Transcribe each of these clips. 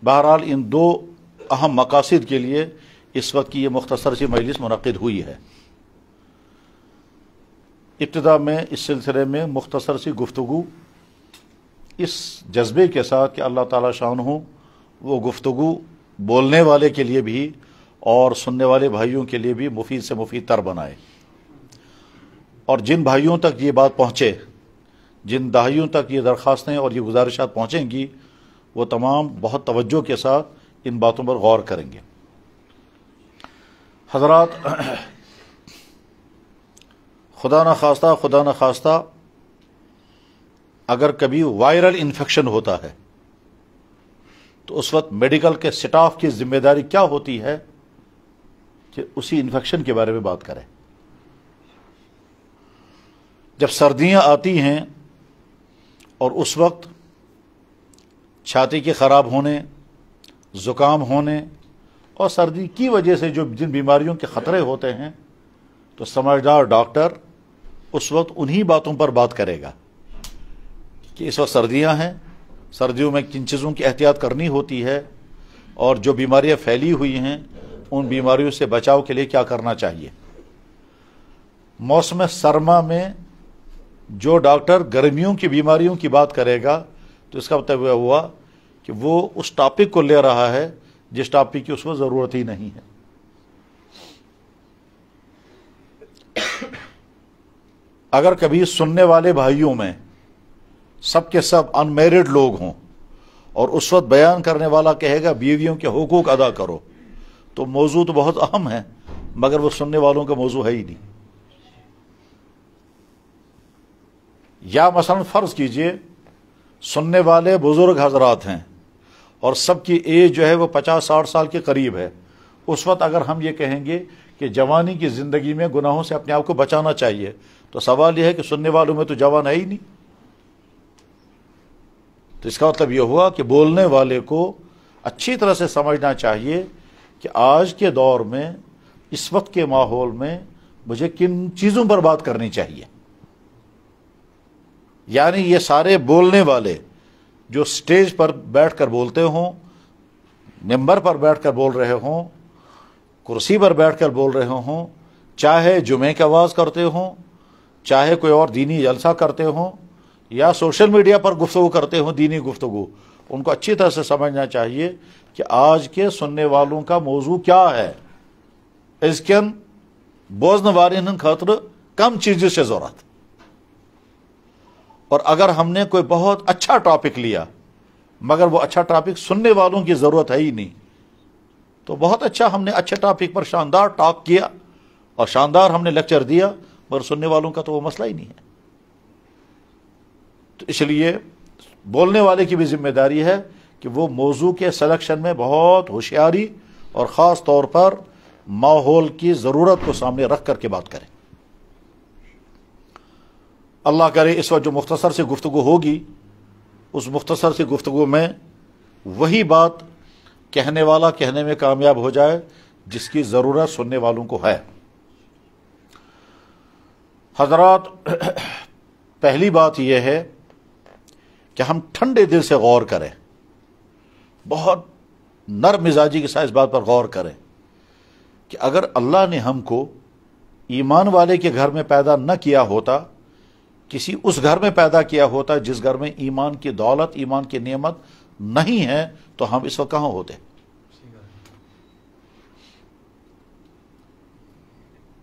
بہرحال ان دو اہم مقاصد کے لیے اس وقت کی یہ مختصر سی مجلس منعقد ہوئی ہے۔ ابتدا میں اس سلسلے میں مختصر سی گفتگو اس جذبے کے ساتھ کہ اللہ تعالیٰ شان ہو وہ گفتگو بولنے والے کے لیے بھی اور سننے والے بھائیوں کے لیے بھی مفید سے مفید تر بنائے، اور جن بھائیوں تک یہ بات پہنچے، جن داعیوں تک یہ درخواستیں اور یہ گزارشات پہنچیں گی، وہ تمام بہت توجہ کے ساتھ ان باتوں پر غور کریں گے۔ حضرات، خدا نہ خواستہ اگر کبھی وائرل انفیکشن ہوتا ہے تو اس وقت میڈیکل کے سٹاف کی ذمہ داری کیا ہوتی ہے کہ اسی انفیکشن کے بارے میں بات کریں۔ جب سردیاں آتی ہیں اور اس وقت چھاتی کے خراب ہونے، زکام ہونے اور سردی کی وجہ سے جن بیماریوں کے خطرے ہوتے ہیں، تو سمجھدار ڈاکٹر اس وقت انہی باتوں پر بات کرے گا کہ اس وقت سردیاں ہیں، سردیوں میں کن چیزوں کی احتیاط کرنی ہوتی ہے، اور جو بیماریاں پھیلی ہوئی ہیں ان بیماریوں سے بچاؤ کے لیے کیا کرنا چاہیے۔ موسم سرما میں جو ڈاکٹر گرمیوں کی بیماریوں کی بات کرے گا تو اس کا مطلب یہ ہوا کہ وہ اس ٹاپک کو لے رہا ہے جس ٹاپک کی اس کو ضرورت ہی نہیں ہے۔ اگر کبھی سننے والے بھائیوں میں سب کے سب ان میرڈ لوگ ہوں اور اس وقت بیان کرنے والا کہے گا بیویوں کے حقوق ادا کرو، تو موضوع تو بہت اہم ہے مگر وہ سننے والوں کا موضوع ہے ہی نہیں۔ یا مثلا فرض کیجئے سننے والے بزرگ حضرات ہیں اور سب کی ایج جو ہے وہ 50-60 سال کے قریب ہے، اس وقت اگر ہم یہ کہیں گے کہ جوانی کی زندگی میں گناہوں سے اپنے آپ کو بچانا چاہیے، تو سوال یہ ہے کہ سننے والوں میں تو جوان ہے ہی نہیں۔ تو اس کا مطلب یہ ہوا کہ بولنے والے کو اچھی طرح سے سمجھنا چاہیے کہ آج کے دور میں، اس وقت کے ماحول میں مجھے کن چیزوں پر بات کرنی چاہیے۔ یعنی یہ سارے بولنے والے جو سٹیج پر بیٹھ کر بولتے ہوں، ممبر پر بیٹھ کر بول رہے ہوں، کرسی پر بیٹھ کر بول رہے ہوں، چاہے جمعے کا آواز کرتے ہوں، چاہے کوئی اور دینی جلسہ کرتے ہوں، یا سوشل میڈیا پر گفتگو کرتے ہوں دینی گفتگو، ان کو اچھی طرح سے سمجھنا چاہیے کہ آج کے سننے والوں کا موضوع کیا ہے۔ ازکن بوزن والن خاطر کم چیزوں سے ضرورت، اور اگر ہم نے کوئی بہت اچھا ٹاپک لیا مگر وہ اچھا ٹاپک سننے والوں کی ضرورت ہے ہی نہیں، تو بہت اچھا ہم نے اچھے ٹاپک پر شاندار ٹاک کیا اور شاندار ہم نے لیکچر دیا، مگر سننے والوں کا تو وہ مسئلہ ہی نہیں ہے۔ تو اس لیے بولنے والے کی بھی ذمہ داری ہے کہ وہ موضوع کے سلیکشن میں بہت ہوشیاری اور خاص طور پر ماحول کی ضرورت کو سامنے رکھ کر کے بات کرے۔ اللہ کرے اس وقت جو مختصر سی گفتگو ہوگی، اس مختصر سی گفتگو میں وہی بات کہنے والا کہنے میں کامیاب ہو جائے جس کی ضرورت سننے والوں کو ہے۔ حضرات، پہلی بات یہ ہے کہ ہم ٹھنڈے دل سے غور کریں، بہت نرم مزاجی کے ساتھ اس بات پر غور کریں کہ اگر اللہ نے ہم کو ایمان والے کے گھر میں پیدا نہ کیا ہوتا، کسی اس گھر میں پیدا کیا ہوتا جس گھر میں ایمان کی دولت، ایمان کی نعمت نہیں ہے، تو ہم اس وقت کہاں ہوتے؟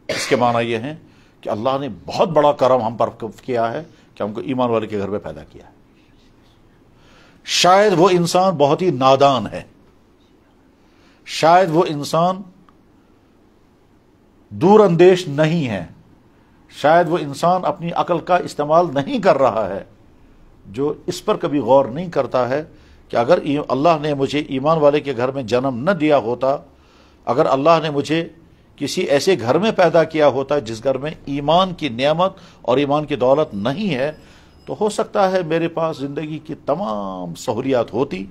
اس کے معنی یہ ہے کہ اللہ نے بہت بڑا کرم ہم پر کیا ہے کہ ہم کو ایمان والے کے گھر میں پیدا کیا ہے۔ شاید وہ انسان بہت ہی نادان ہے، شاید وہ انسان دور اندیش نہیں ہے، شاید وہ انسان اپنی عقل کا استعمال نہیں کر رہا ہے، جو اس پر کبھی غور نہیں کرتا ہے کہ اگر اللہ نے مجھے ایمان والے کے گھر میں جنم نہ دیا ہوتا، اگر اللہ نے مجھے کسی ایسے گھر میں پیدا کیا ہوتا جس گھر میں ایمان کی نعمت اور ایمان کی دولت نہیں ہے، تو ہو سکتا ہے میرے پاس زندگی کی تمام سہولیات ہوتی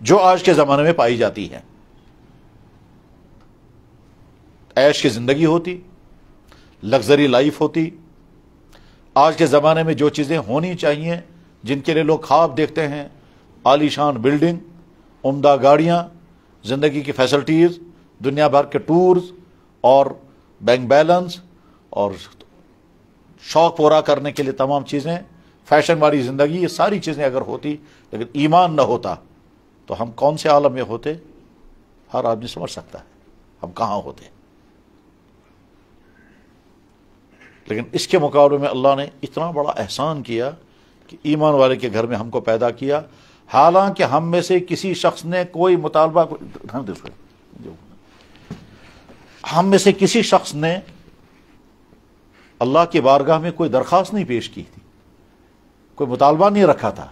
جو آج کے زمانے میں پائی جاتی ہیں۔ عیش کی زندگی ہوتی، لگژری لائف ہوتی، آج کے زمانے میں جو چیزیں ہونی چاہیے، جن کے لیے لوگ خواب دیکھتے ہیں، عالی شان بلڈنگ، عمدہ گاڑیاں، زندگی کی فیسلٹیز، دنیا بھر کے ٹورز اور بینک بیلنس اور شوق پورا کرنے کے لیے تمام چیزیں، فیشن والی زندگی، یہ ساری چیزیں اگر ہوتی لیکن ایمان نہ ہوتا تو ہم کون سے عالم میں ہوتے؟ ہر آدمی سمجھ سکتا ہے ہم کہاں ہوتے. لیکن اس کے مقابلے میں اللہ نے اتنا بڑا احسان کیا کہ ایمان والے کے گھر میں ہم کو پیدا کیا، حالانکہ ہم میں سے کسی شخص نے کوئی مطالبہ، ہم میں سے کسی شخص نے اللہ کی بارگاہ میں کوئی درخواست نہیں پیش کی تھی، کوئی مطالبہ نہیں رکھا تھا،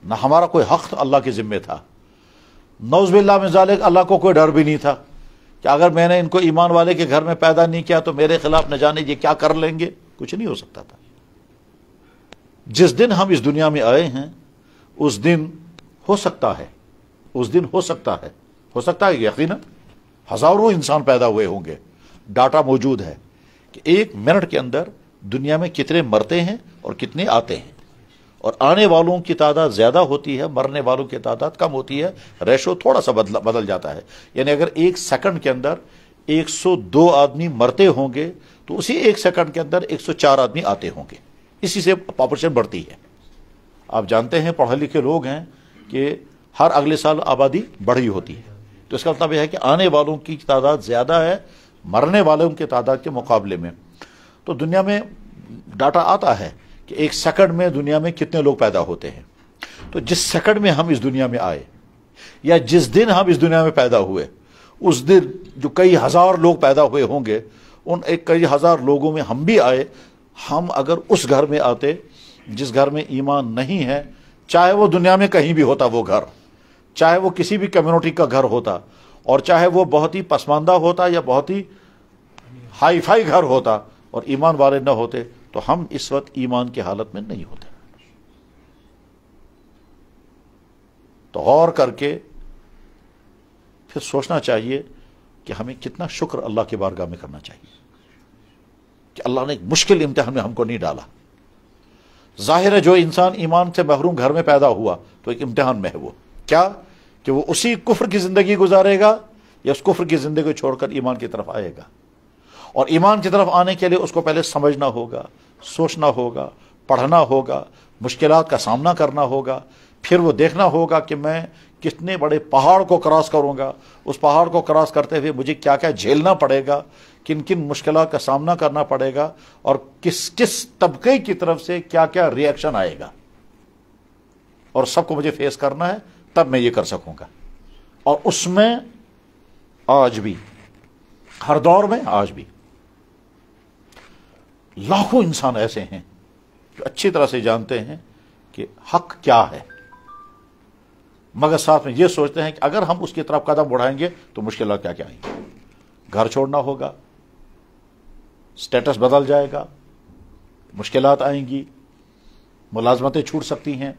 نہ ہمارا کوئی حق اللہ کے ذمے تھا. نعوذ باللہ من ذالک، اللہ کو کوئی ڈر بھی نہیں تھا کہ اگر میں نے ان کو ایمان والے کے گھر میں پیدا نہیں کیا تو میرے خلاف نہ جانے یہ کیا کر لیں گے. کچھ نہیں ہو سکتا تھا. جس دن ہم اس دنیا میں آئے ہیں اس دن ہو سکتا ہے، کہ یقیناً ہزاروں انسان پیدا ہوئے ہوں گے. ڈاٹا موجود ہے کہ ایک منٹ کے اندر دنیا میں کتنے مرتے ہیں اور کتنے آتے ہیں، اور آنے والوں کی تعداد زیادہ ہوتی ہے، مرنے والوں کی تعداد کم ہوتی ہے. ریشو تھوڑا سا بدل جاتا ہے. یعنی اگر ایک سیکنڈ کے اندر 102 آدمی مرتے ہوں گے تو اسی ایک سیکنڈ کے اندر 104 آدمی آتے ہوں گے. اسی سے پاپولیشن بڑھتی ہے. آپ جانتے ہیں پڑھے لکھے لوگ ہیں کہ ہر اگلے سال آبادی بڑھی ہوتی ہے، تو اس کا مطلب یہ ہے کہ آنے والوں کی تعداد زیادہ ہے مرنے والوں کی تعداد کے مقابلے میں. تو دنیا میں ڈاٹا آتا ہے کہ ایک سیکنڈ میں دنیا میں کتنے لوگ پیدا ہوتے ہیں. تو جس سیکنڈ میں ہم اس دنیا میں آئے یا جس دن ہم اس دنیا میں پیدا ہوئے، اس دن جو کئی ہزار لوگ پیدا ہوئے ہوں گے، ان کئی ہزار لوگوں میں ہم بھی آئے. ہم اگر اس گھر میں آتے جس گھر میں ایمان نہیں ہے، چاہے وہ دنیا میں کہیں بھی ہوتا وہ گھر، چاہے وہ کسی بھی کمیونٹی کا گھر ہوتا، اور چاہے وہ بہت ہی پسماندہ ہوتا یا بہت ہی ہائی فائی گھر ہوتا، اور ایمان والے نہ ہوتے، تو ہم اس وقت ایمان کی حالت میں نہیں ہوتے. تو غور کر کے پھر سوچنا چاہیے کہ ہمیں کتنا شکر اللہ کی بارگاہ میں کرنا چاہیے کہ اللہ نے ایک مشکل امتحان میں ہم کو نہیں ڈالا. ظاہر ہے جو انسان ایمان سے محروم گھر میں پیدا ہوا تو ایک امتحان میں ہے. وہ کیا کہ وہ اسی کفر کی زندگی گزارے گا یا اس کفر کی زندگی چھوڑ کر ایمان کی طرف آئے گا. اور ایمان کی طرف آنے کے لیے اس کو پہلے سمجھنا ہوگا، سوچنا ہوگا، پڑھنا ہوگا، مشکلات کا سامنا کرنا ہوگا. پھر وہ دیکھنا ہوگا کہ میں کتنے بڑے پہاڑ کو کراس کروں گا، اس پہاڑ کو کراس کرتے ہوئے مجھے کیا کیا جھیلنا پڑے گا، کن کن مشکلات کا سامنا کرنا پڑے گا، اور کس کس طبقے کی طرف سے کیا کیا ری ایکشن آئے گا، اور سب کو مجھے فیس کرنا ہے. تب میں یہ کر سکوں گا. اور اس میں آج بھی، ہر دور میں آج بھی لاکھوں انسان ایسے ہیں جو اچھی طرح سے جانتے ہیں کہ حق کیا ہے، مگر ساتھ میں یہ سوچتے ہیں کہ اگر ہم اس کی طرف قدم بڑھائیں گے تو مشکلات کیا کیا آئیں گی. گھر چھوڑنا ہوگا، سٹیٹس بدل جائے گا، مشکلات آئیں گی، ملازمتیں چھوٹ سکتی ہیں،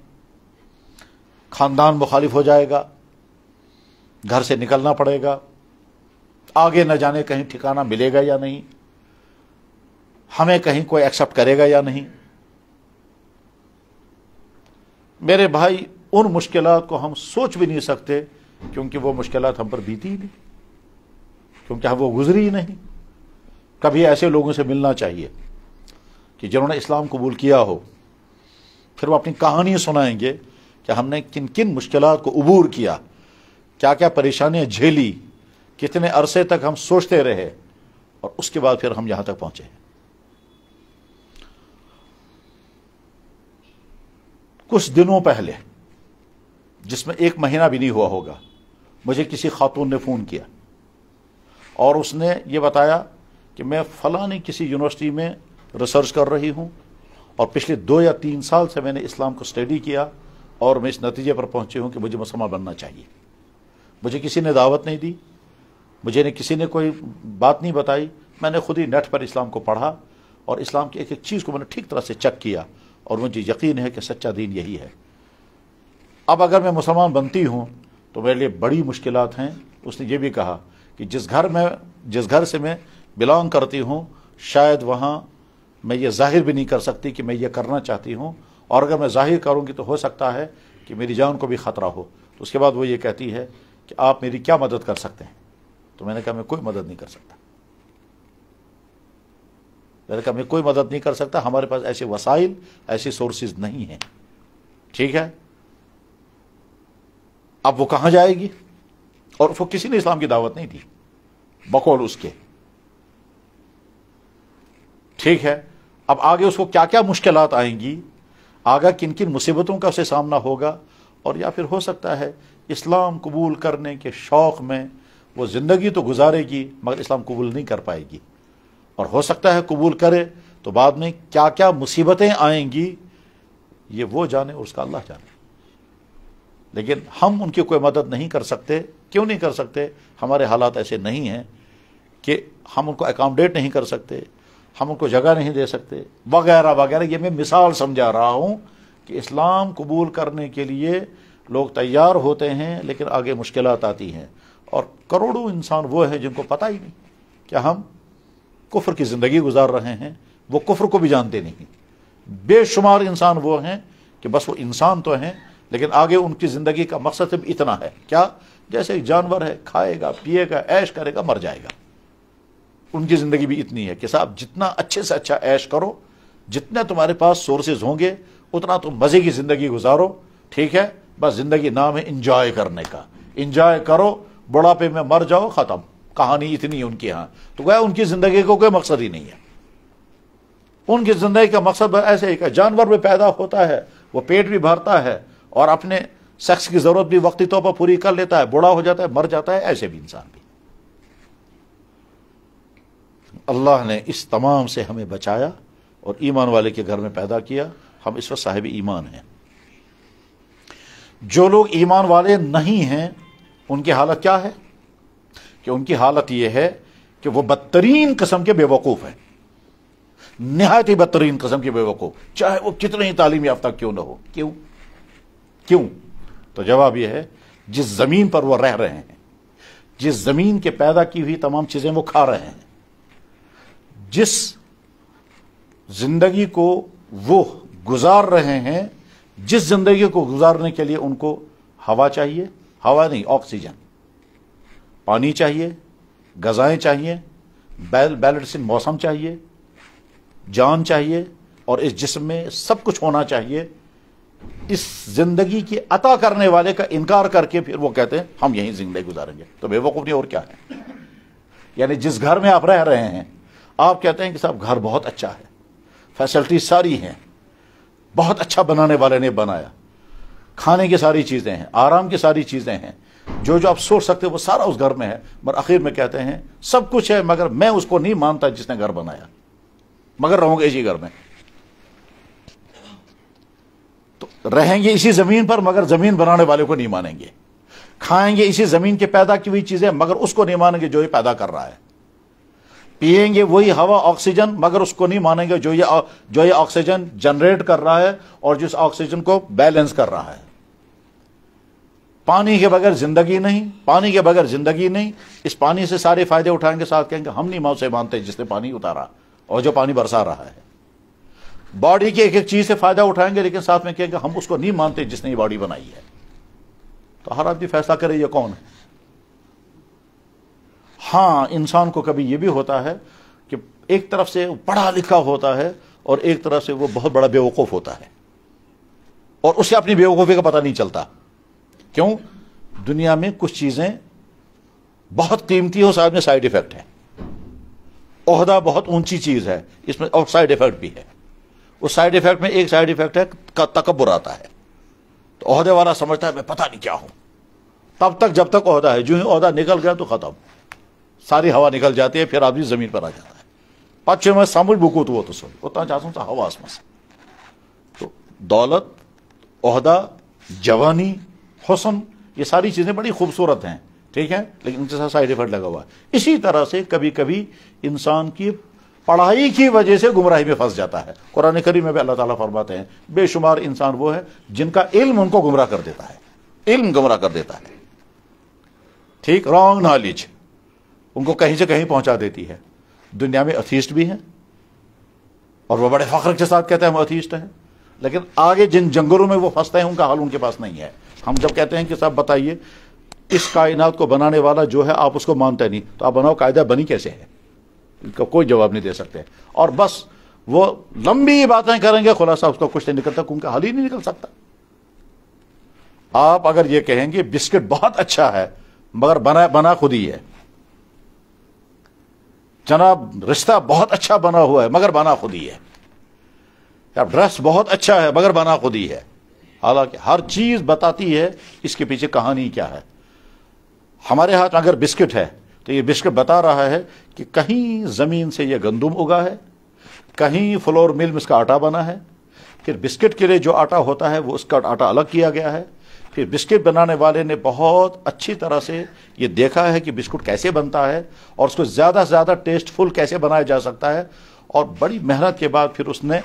خاندان مخالف ہو جائے گا، گھر سے نکلنا پڑے گا، آگے نہ جانے کہیں ٹھکانہ ملے گا یا نہیں، ہمیں کہیں کوئی ایکسپٹ کرے گا یا نہیں. میرے بھائی، ان مشکلات کو ہم سوچ بھی نہیں سکتے کیونکہ وہ مشکلات ہم پر بیتی ہی نہیں، کیونکہ ہم وہ گزری ہی نہیں. کبھی ایسے لوگوں سے ملنا چاہیے کہ جنہوں نے اسلام قبول کیا ہو، پھر وہ اپنی کہانی سنائیں گے کہ ہم نے کن کن مشکلات کو عبور کیا، کیا کیا پریشانیاں جھیلی، کتنے عرصے تک ہم سوچتے رہے، اور اس کے بعد پھر ہم یہاں تک پہنچے. کچھ دنوں پہلے، جس میں 1 مہینہ بھی نہیں ہوا ہوگا، مجھے کسی خاتون نے فون کیا اور اس نے یہ بتایا کہ میں فلانی کسی یونیورسٹی میں ریسرچ کر رہی ہوں، اور پچھلے 2 یا 3 سال سے میں نے اسلام کو اسٹڈی کیا، اور میں اس نتیجے پر پہنچی ہوں کہ مجھے مسلمان بننا چاہیے. مجھے کسی نے دعوت نہیں دی، مجھے کسی نے کوئی بات نہیں بتائی، میں نے خود ہی نیٹ پر اسلام کو پڑھا اور اسلام کی ایک ایک چیز کو میں نے ٹھیک طرح سے چیک کیا، اور مجھے یقین ہے کہ سچا دین یہی ہے. اب اگر میں مسلمان بنتی ہوں تو میرے لیے بڑی مشکلات ہیں. اس نے یہ بھی کہا کہ جس گھر سے میں بلانگ کرتی ہوں، شاید وہاں میں یہ ظاہر بھی نہیں کر سکتی کہ میں یہ کرنا چاہتی ہوں، اور اگر میں ظاہر کروں گی تو ہو سکتا ہے کہ میری جان کو بھی خطرہ ہو. تو اس کے بعد وہ یہ کہتی ہے کہ آپ میری کیا مدد کر سکتے ہیں؟ تو میں نے کہا میں کوئی مدد نہیں کر سکتا، میں نے کہا میں کوئی مدد نہیں کر سکتا، ہمارے پاس ایسے وسائل، ایسی سورسز نہیں ہیں، ٹھیک ہے؟ اب وہ کہاں جائے گی؟ اور وہ کسی نے اسلام کی دعوت نہیں دی بقول اس کے، ٹھیک ہے؟ اب آگے اس کو کیا کیا مشکلات آئیں گی، آگے کن کن مصیبتوں کا اسے سامنا ہوگا، اور یا پھر ہو سکتا ہے اسلام قبول کرنے کے شوق میں وہ زندگی تو گزارے گی مگر اسلام قبول نہیں کر پائے گی، اور ہو سکتا ہے قبول کرے تو بعد میں کیا کیا مصیبتیں آئیں گی یہ وہ جانے اور اس کا اللہ جانے۔ لیکن ہم ان کی کوئی مدد نہیں کر سکتے۔ کیوں نہیں کر سکتے؟ ہمارے حالات ایسے نہیں ہیں کہ ہم ان کو اکاموڈیٹ نہیں کر سکتے، ہم ان کو جگہ نہیں دے سکتے وغیرہ وغیرہ۔ یہ میں مثال سمجھا رہا ہوں کہ اسلام قبول کرنے کے لیے لوگ تیار ہوتے ہیں لیکن آگے مشکلات آتی ہیں، اور کروڑوں انسان وہ ہیں جن کو پتہ ہی نہیں کہ ہم کفر کی زندگی گزار رہے ہیں، وہ کفر کو بھی جانتے نہیں۔ بے شمار انسان وہ ہیں کہ بس وہ انسان تو ہیں لیکن آگے ان کی زندگی کا مقصد صرف اتنا ہے، کیا؟ جیسے ایک جانور ہے، کھائے گا، پیے گا، عیش کرے گا، مر جائے گا۔ ان کی زندگی بھی اتنی ہے کہ صاحب جتنا اچھے سے اچھا عیش کرو، جتنا تمہارے پاس سورسز ہوں گے اتنا تم مزے کی زندگی گزارو، ٹھیک ہے؟ بس زندگی نام ہے انجوائے کرنے کا، انجوائے کرو، بڑھاپے میں مر جاؤ، ختم، کہانی اتنی ہے ان کے ہاں۔ تو گویا ان کی زندگی کو کوئی مقصد ہی نہیں ہے۔ ان کی زندگی کا مقصد ایسے ہی کہ جانور بھی پیدا ہوتا ہے، وہ پیٹ بھی بھرتا ہے اور اپنے سیکس کی ضرورت بھی وقتی طور پر پوری کر لیتا ہے، بوڑھا ہو جاتا ہے، مر جاتا ہے، ایسے بھی انسان بھی۔ اللہ نے اس تمام سے ہمیں بچایا اور ایمان والے کے گھر میں پیدا کیا، ہم اس وقت صاحب ایمان ہیں۔ جو لوگ ایمان والے نہیں ہیں ان کی حالت کیا ہے؟ کہ ان کی حالت یہ ہے کہ وہ بدترین قسم کے بے وقوف ہیں، نہایت ہی بدترین قسم کے بے وقوف، چاہے وہ کتنے ہی تعلیم یافتہ کیوں نہ ہو۔ کیوں؟ تو جواب یہ ہے جس زمین پر وہ رہ رہے ہیں، جس زمین کے پیدا کی ہوئی تمام چیزیں وہ کھا رہے ہیں، جس زندگی کو وہ گزار رہے ہیں، جس زندگی کو گزارنے کے لیے ان کو ہوا چاہیے، ہوا نہیں آکسیجن، پانی چاہیے، غذائیں چاہیے، بیلنس موسم چاہیے، جان چاہیے، اور اس جسم میں سب کچھ ہونا چاہیے۔ اس زندگی کی عطا کرنے والے کا انکار کر کے پھر وہ کہتے ہیں ہم یہیں زندگی گزاریں گے، تو بے وقوف نہیں اور کیا ہے؟ یعنی جس گھر میں آپ رہ رہے ہیں، آپ کہتے ہیں کہ صاحب گھر بہت اچھا ہے، فیسلٹی ساری ہیں، بہت اچھا بنانے والے نے بنایا، کھانے کی ساری چیزیں ہیں، آرام کی ساری چیزیں ہیں، جو جو آپ سوچ سکتے وہ سارا اس گھر میں ہے، مگر آخر میں کہتے ہیں سب کچھ ہے مگر میں اس کو نہیں مانتا جس نے گھر بنایا، مگر رہوں گے اسی گھر میں۔ تو رہیں گے اسی زمین پر مگر زمین بنانے والے کو نہیں مانیں گے، کھائیں گے اسی زمین کے پیدا کی ہوئی چیزیں مگر اس کو نہیں مانیں گے جو یہ پیدا کر رہا ہے، پیئیں گے وہی ہوا آکسیجن مگر اس کو نہیں مانیں گے جو یہ آکسیجن جنریٹ کر رہا ہے اور جس آکسیجن کو بیلنس کر رہا ہے۔ پانی کے بغیر زندگی نہیں، پانی کے بغیر زندگی نہیں، اس پانی سے سارے فائدے اٹھائیں گے، ساتھ کہیں گے ہم نہیں ماں سے مانتے جس نے پانی اتارا اور جو پانی برسا رہا ہے۔ باڈی کی ایک ایک چیز سے فائدہ اٹھائیں گے لیکن ساتھ میں کہیں گے ہم اس کو نہیں مانتے جس نے یہ باڈی بنائی ہے۔ تو ہر آدمی فیصلہ کرے یہ کون ہے۔ ہاں انسان کو کبھی یہ بھی ہوتا ہے کہ ایک طرف سے پڑھا لکھا ہوتا ہے اور ایک طرف سے وہ بہت بڑا بے وقوف ہوتا ہے اور اسے اپنی بے وقوفی کا پتہ نہیں چلتا۔ کیوں؟ دنیا میں کچھ چیزیں بہت قیمتی ہو، ساتھ میں سائیڈ ایفیکٹ ہے۔ عہدہ بہت اونچی چیز ہے، اس میں اور سائیڈ ایفیکٹ بھی ہے۔ اس سائیڈ ایفیکٹ میں ایک سائیڈ ایفیکٹ ہے تکبر آتا ہے، تو عہدے والا سمجھتا ہے میں پتہ نہیں کیا ہوں، تب تک جب تک عہدہ ہے، جو ہی عہدہ نکل گیا تو ختم، ساری ہوا نکل جاتی ہے، پھر آدمی زمین پر آ جاتا ہے۔ پچھے میں سمجھ بکو تو وہ تو سوئی اتنا چاہتا ہوں ہوا اس میں سے۔ تو دولت، عہدہ، جوانی، حسن، یہ ساری چیزیں بڑی خوبصورت ہیں، ٹھیک ہے، لیکن ان کے ساتھ سائیڈ ایفیکٹ لگا ہوا ہے۔ اسی طرح سے کبھی کبھی انسان کی پڑھائی کی وجہ سے گمراہی میں پھنس جاتا ہے۔ قرآن کریم میں بھی اللہ تعالیٰ فرماتے ہیں بے شمار انسان وہ ہے جن کا علم ان کو گمراہ کر دیتا ہے، علم گمراہ کر دیتا ہے، ٹھیک، رانگ نالج ان کو کہیں سے کہیں پہنچا دیتی ہے۔ دنیا میں ایتھیسٹ بھی ہیں اور وہ بڑے فخر کے ساتھ کہتے ہیں ہم ایتھیسٹ ہیں، لیکن آگے جن جنگلوں میں وہ پھنستے ہیں ان کا حال ان کے پاس نہیں ہے۔ ہم جب کہتے ہیں کہ صاحب بتائیے اس کائنات کو بنانے والا جو ہے آپ اس کو مانتے نہیں، تو آپ بناؤ قاعدہ بنی کیسے ہے؟ ان کا کوئی جواب نہیں دے سکتے، اور بس وہ لمبی باتیں کریں گے، خلاصہ اس کا کچھ نہیں نکلتا، کیونکہ حل ہی نہیں نکل سکتا۔ آپ اگر یہ کہیں گے بسکٹ بہت اچھا ہے مگر بنا خود ہی ہے، جناب رشتہ بہت اچھا بنا ہوا ہے مگر بنا خود ہی ہے، یا ڈریس بہت اچھا ہے مگر بنا خود ہی ہے، حالانکہ ہر چیز بتاتی ہے اس کے پیچھے کہانی کیا ہے۔ ہمارے ہاتھ اگر بسکٹ ہے تو یہ بسکٹ بتا رہا ہے کہ کہیں زمین سے یہ گندم اگا ہے، کہیں فلور مل میں اس کا آٹا بنا ہے، پھر بسکٹ کے لیے جو آٹا ہوتا ہے وہ اس کا آٹا الگ کیا گیا ہے، پھر بسکٹ بنانے والے نے بہت اچھی طرح سے یہ دیکھا ہے کہ بسکٹ کیسے بنتا ہے اور اس کو زیادہ سے زیادہ ٹیسٹ فل کیسے بنایا جا سکتا ہے، اور بڑی محنت کے بعد پھر اس نے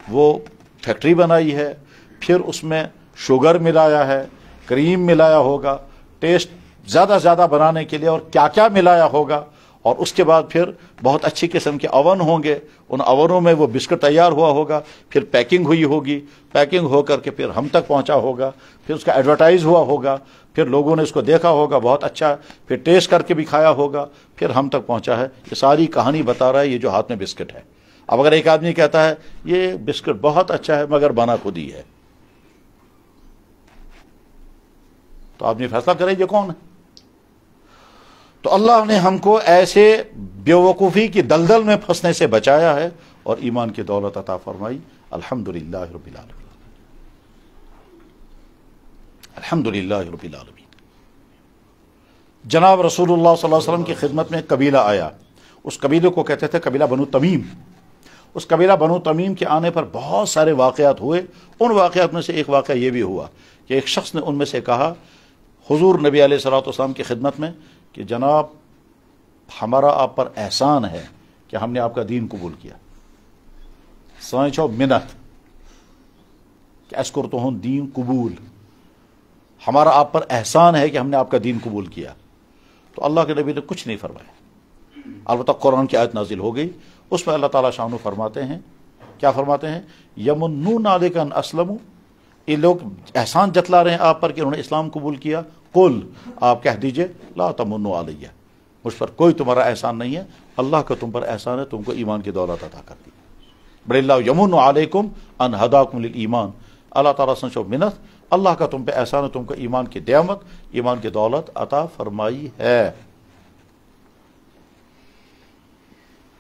وہ فیکٹری بنائی ہے، پھر اس میں شوگر ملایا ہے، کریم ملایا ہوگا ٹیسٹ زیادہ سے زیادہ بنانے کے لیے، اور کیا کیا ملایا ہوگا، اور اس کے بعد پھر بہت اچھی قسم کے اوون ہوں گے، ان اوونوں میں وہ بسکٹ تیار ہوا ہوگا، پھر پیکنگ ہوئی ہوگی، پیکنگ ہو کر کے پھر ہم تک پہنچا ہوگا، پھر اس کا ایڈورٹائز ہوا ہوگا، پھر لوگوں نے اس کو دیکھا ہوگا بہت اچھا، پھر ٹیسٹ کر کے بھی کھایا ہوگا، پھر ہم تک پہنچا ہے۔ یہ ساری کہانی بتا رہا ہے یہ جو ہاتھ میں بسکٹ ہے۔ اب اگر ایک آدمی کہتا ہے یہ بسکٹ بہت اچھا ہے مگر بنا خود ہی ہے، تو آدمی فیصلہ کرے یہ کون ہے؟ تو اللہ نے ہم کو ایسے بیوقوفی کی دلدل میں پھنسنے سے بچایا ہے اور ایمان کی دولت عطا فرمائی۔ الحمدللہ رب العالمین، الحمدللہ رب العالمین۔ جناب رسول اللہ صلی اللہ علیہ وسلم کی خدمت میں قبیلہ آیا، اس قبیلے کو کہتے تھے قبیلہ بنو تمیم۔ اس قبیلہ بنو تمیم کے آنے پر بہت سارے واقعات ہوئے، ان واقعات میں سے ایک واقعہ یہ بھی ہوا کہ ایک شخص نے ان میں سے کہا حضور نبی علیہ الصلوۃ والسلام کی خدمت میں کہ جناب ہمارا آپ پر احسان ہے کہ ہم نے آپ کا دین قبول کیا، سوچو منت کہ اسکر تو ہوں دین قبول، ہمارا آپ پر احسان ہے کہ ہم نے آپ کا دین قبول کیا۔ تو اللہ کے نبی نے کچھ نہیں فرمایا، البتہ قرآن کی آیت نازل ہو گئی، اس میں اللہ تعالیٰ شانو فرماتے ہیں، کیا فرماتے ہیں؟ یمنون علیک ان اسلموا، یہ لوگ احسان جتلا رہے ہیں آپ پر کہ انہوں نے اسلام قبول کیا، قل آپ کہہ دیجئے لا تمنوا علیہ، مجھ پر کوئی تمہارا احسان نہیں ہے، اللہ کا تم پر احسان ہے، تم کو ایمان کی دولت عطا کر دی۔ بل اللہ یمن علیکم ان ہداکم للایمان، اللہ تعالیٰ سنچو منت، اللہ کا تم پہ احسان ہے، تم کو ایمان کی نعمت، ایمان کی دولت عطا فرمائی ہے۔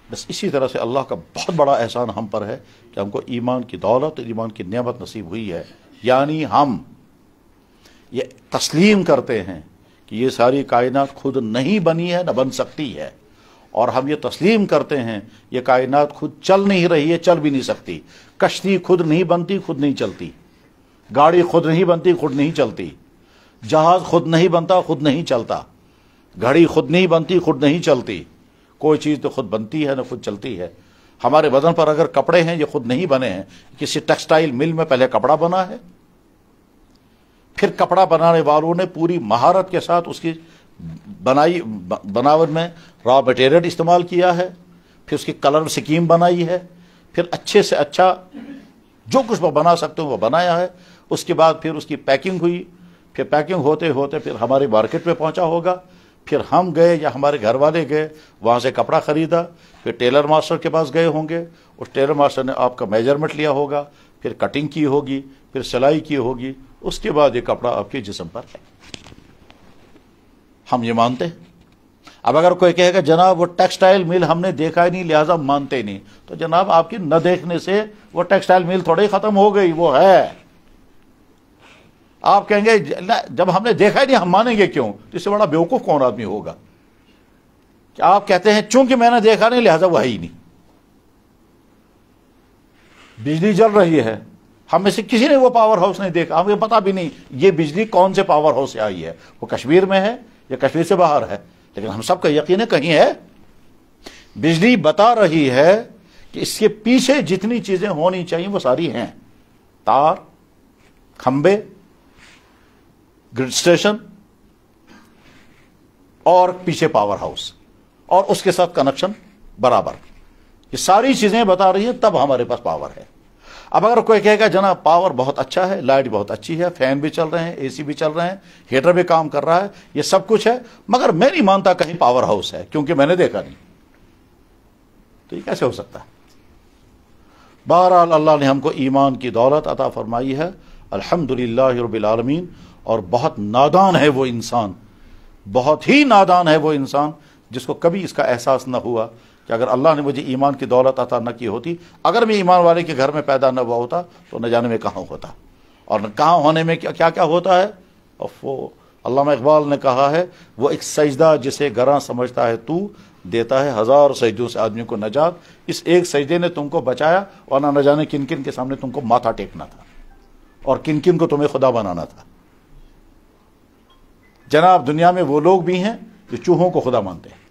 بس اسی طرح سے اللہ کا بہت بڑا احسان ہم پر ہے کہ ہم کو ایمان کی دولت، ایمان کی نعمت نصیب ہوئی ہے، یعنی ہم یہ تسلیم کرتے ہیں کہ یہ ساری کائنات خود نہیں بنی ہے نہ بن سکتی ہے، اور ہم یہ تسلیم کرتے ہیں یہ کائنات خود چل نہیں رہی ہے، چل بھی نہیں سکتی، کشتی خود نہیں بنتی، خود نہیں چلتی، گاڑی خود نہیں بنتی، خود نہیں چلتی، جہاز خود نہیں بنتا، خود نہیں چلتا، گھڑی خود نہیں بنتی، خود نہیں چلتی، کوئی چیز تو خود بنتی ہے نہ خود چلتی ہے۔ ہمارے بدن پر اگر کپڑے ہیں یہ خود نہیں بنے ہیں، کسی ٹیکسٹائل مل میں پہلے کپڑا بنا ہے، پھر کپڑا بنانے والوں نے پوری مہارت کے ساتھ اس کی بناوٹ میں را مٹیریل استعمال کیا ہے، پھر اس کی کلر سکیم بنائی ہے، پھر اچھے سے اچھا جو کچھ وہ بنا سکتے ہو وہ بنایا ہے، اس کے بعد پھر اس کی پیکنگ ہوئی، پھر پیکنگ ہوتے ہوتے پھر ہماری مارکیٹ میں پہنچا ہوگا، پھر ہم گئے یا ہمارے گھر والے گئے وہاں سے کپڑا خریدا، پھر ٹیلر ماسٹر کے پاس گئے ہوں گے، اس ٹیلر ماسٹر نے آپ کا میجرمنٹ لیا ہوگا، پھر کٹنگ کی ہوگی، پھر سلائی کی ہوگی، اس کے بعد یہ کپڑا آپ کے جسم پر ہے۔ ہم یہ مانتے ہیں۔ اب اگر کوئی کہے گا جناب وہ ٹیکسٹائل مل ہم نے دیکھا ہی نہیں لہذا مانتے نہیں، تو جناب آپ کی نہ دیکھنے سے وہ ٹیکسٹائل مل تھوڑی ختم ہو گئی، وہ ہے۔ آپ کہیں گے جب ہم نے دیکھا ہی نہیں ہم مانیں گے کیوں؟ تو اس سے بڑا بیوقوف کون آدمی ہوگا کہ آپ کہتے ہیں چونکہ میں نے دیکھا نہیں لہذا وہ ہے ہی نہیں۔ بجلی جل رہی ہے، ہم میں سے کسی نے وہ پاور ہاؤس نہیں دیکھا، ہمیں پتا بھی نہیں یہ بجلی کون سے پاور ہاؤس سے آئی ہے، وہ کشمیر میں ہے یا کشمیر سے باہر ہے، لیکن ہم سب کا یقین ہے کہیں ہے۔ بجلی بتا رہی ہے کہ اس کے پیچھے جتنی چیزیں ہونی چاہیے وہ ساری ہیں، تار، کھمبے، گرڈ اسٹیشن اور پیچھے پاور ہاؤس اور اس کے ساتھ کنیکشن برابر، یہ ساری چیزیں بتا رہی ہیں، تب ہمارے پاس پاور ہے۔ اب اگر کوئی کہے گا جناب پاور بہت اچھا ہے، لائٹ بہت اچھی ہے، فین بھی چل رہے ہیں، اے سی بھی چل رہے ہیں، ہیٹر بھی کام کر رہا ہے، یہ سب کچھ ہے، مگر میں نہیں مانتا کہیں پاور ہاؤس ہے کیونکہ میں نے دیکھا نہیں، تو یہ کیسے ہو سکتا ہے؟ بہرحال اللہ نے ہم کو ایمان کی دولت عطا فرمائی ہے، الحمدللہ رب العالمین. اور بہت نادان ہے وہ انسان، بہت ہی نادان ہے وہ انسان جس کو کبھی اس کا احساس نہ ہوا کہ اگر اللہ نے مجھے ایمان کی دولت عطا نہ کی ہوتی، اگر میں ایمان والے کے گھر میں پیدا نہ ہوا ہوتا تو نہ جانے میں کہاں ہوتا، اور نہ کہاں ہونے میں کیا کیا ہوتا ہے. وہ علامہ اقبال نے کہا ہے، وہ ایک سجدہ جسے گراں سمجھتا ہے تو دیتا ہے ہزار سجدوں سے آدمی کو نجات، اس ایک سجدے نے تم کو بچایا، ورنہ نہ جانے کن کن کے سامنے تم کو ماتھا ٹیکنا تھا اور کن کن کو تمہیں خدا بنانا تھا. جناب دنیا میں وہ لوگ بھی ہیں جو چوہوں کو خدا مانتے ہیں،